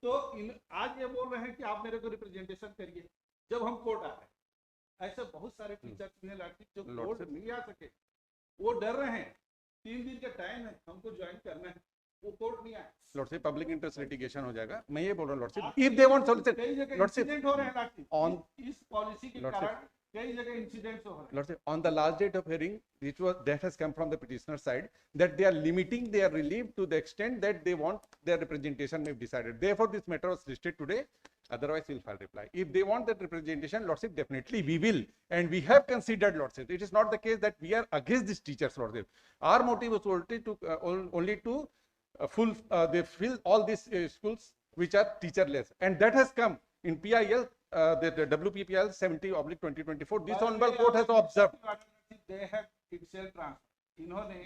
तो आज ये बोल रहे हैं कि आप मेरे को रिप्रेजेंटेशन करिए जब हम कोर्ट आ रहे हैं। ऐसे बहुत सारे टीचर्स हैं लॉर्डशिप जो कोर्ट नहीं आ सके, वो डर रहे हैं, 3 दिन का टाइम है, हमको ज्वाइन करना है, वो कोर्ट नहीं आए। Lordship, public interest litigation हो जाएगा। मैं ये बोल रहा हूँ Lordship, if they want solution, कई जगह Lordship, इंसिडेंट हो रहे हैं लॉर्डशिप, on इस पॉलिसी के Lordship. कारण कई जगह इंसिडेंट्स हो रहे हैं। Lordship, on the last date of hearing, that has come from the petitioner side, that they are limiting their relief to the extent that they want their representation may be decided. Therefore, this matter was listed today. Otherwise, we'll file reply. If they want that representation, Lordship, definitely we will, and we have considered, Lordship. It is not the case that we are against these teachers, Lordship. Our motive was only to they fill all these schools which are teacherless, and that has come in PIL. The WPPL 70/2024. This honorable court has observed. They have itself transfer. इन्होंने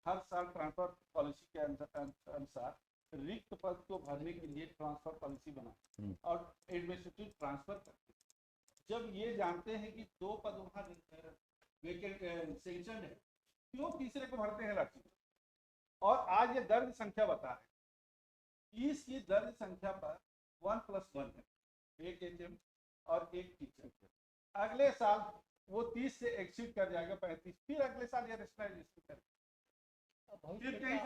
हर साल transfer policy के अनुसार रिक्त पद को भरने के लिए ट्रांसफर पॉलिसी बना और एडमिनिस्ट्रेटिव ट्रांसफर करते। जब ये जानते हैं कि 2 पद वहाँ वेकेंट सेंक्शन है, क्यों तीसरे को भरते हैं लड़की? और आज ये दर्ज संख्या बता रहे, इसकी दर्ज संख्या पर 1+1 है, एक एचएम और एक टीचर। अगले साल वो 30 से एक्सीड कर जाएगा 35, फिर अगले साल ये रेशनलाइजेशन करेगा। फिर कहीं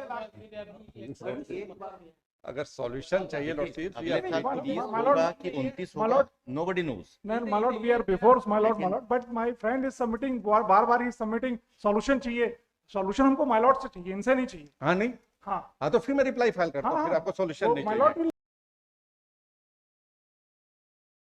से अगर सॉल्यूशन चाहिए Lordship, अगले साल 30 होगा कि 29 होगा, nobody knows. Then, my lord, we are before, my lord, but my friend is submitting, bar he is submitting solution चाहिए, solution हमको my lord से चाहिए, इनसे नहीं चाहिए। हाँ नहीं, हाँ हाँ तो फिर मैं रिप्लाई फाइल करता हूँ, हाँ, फिर आपको सॉल्यूशन नहीं my चाहिए। lord will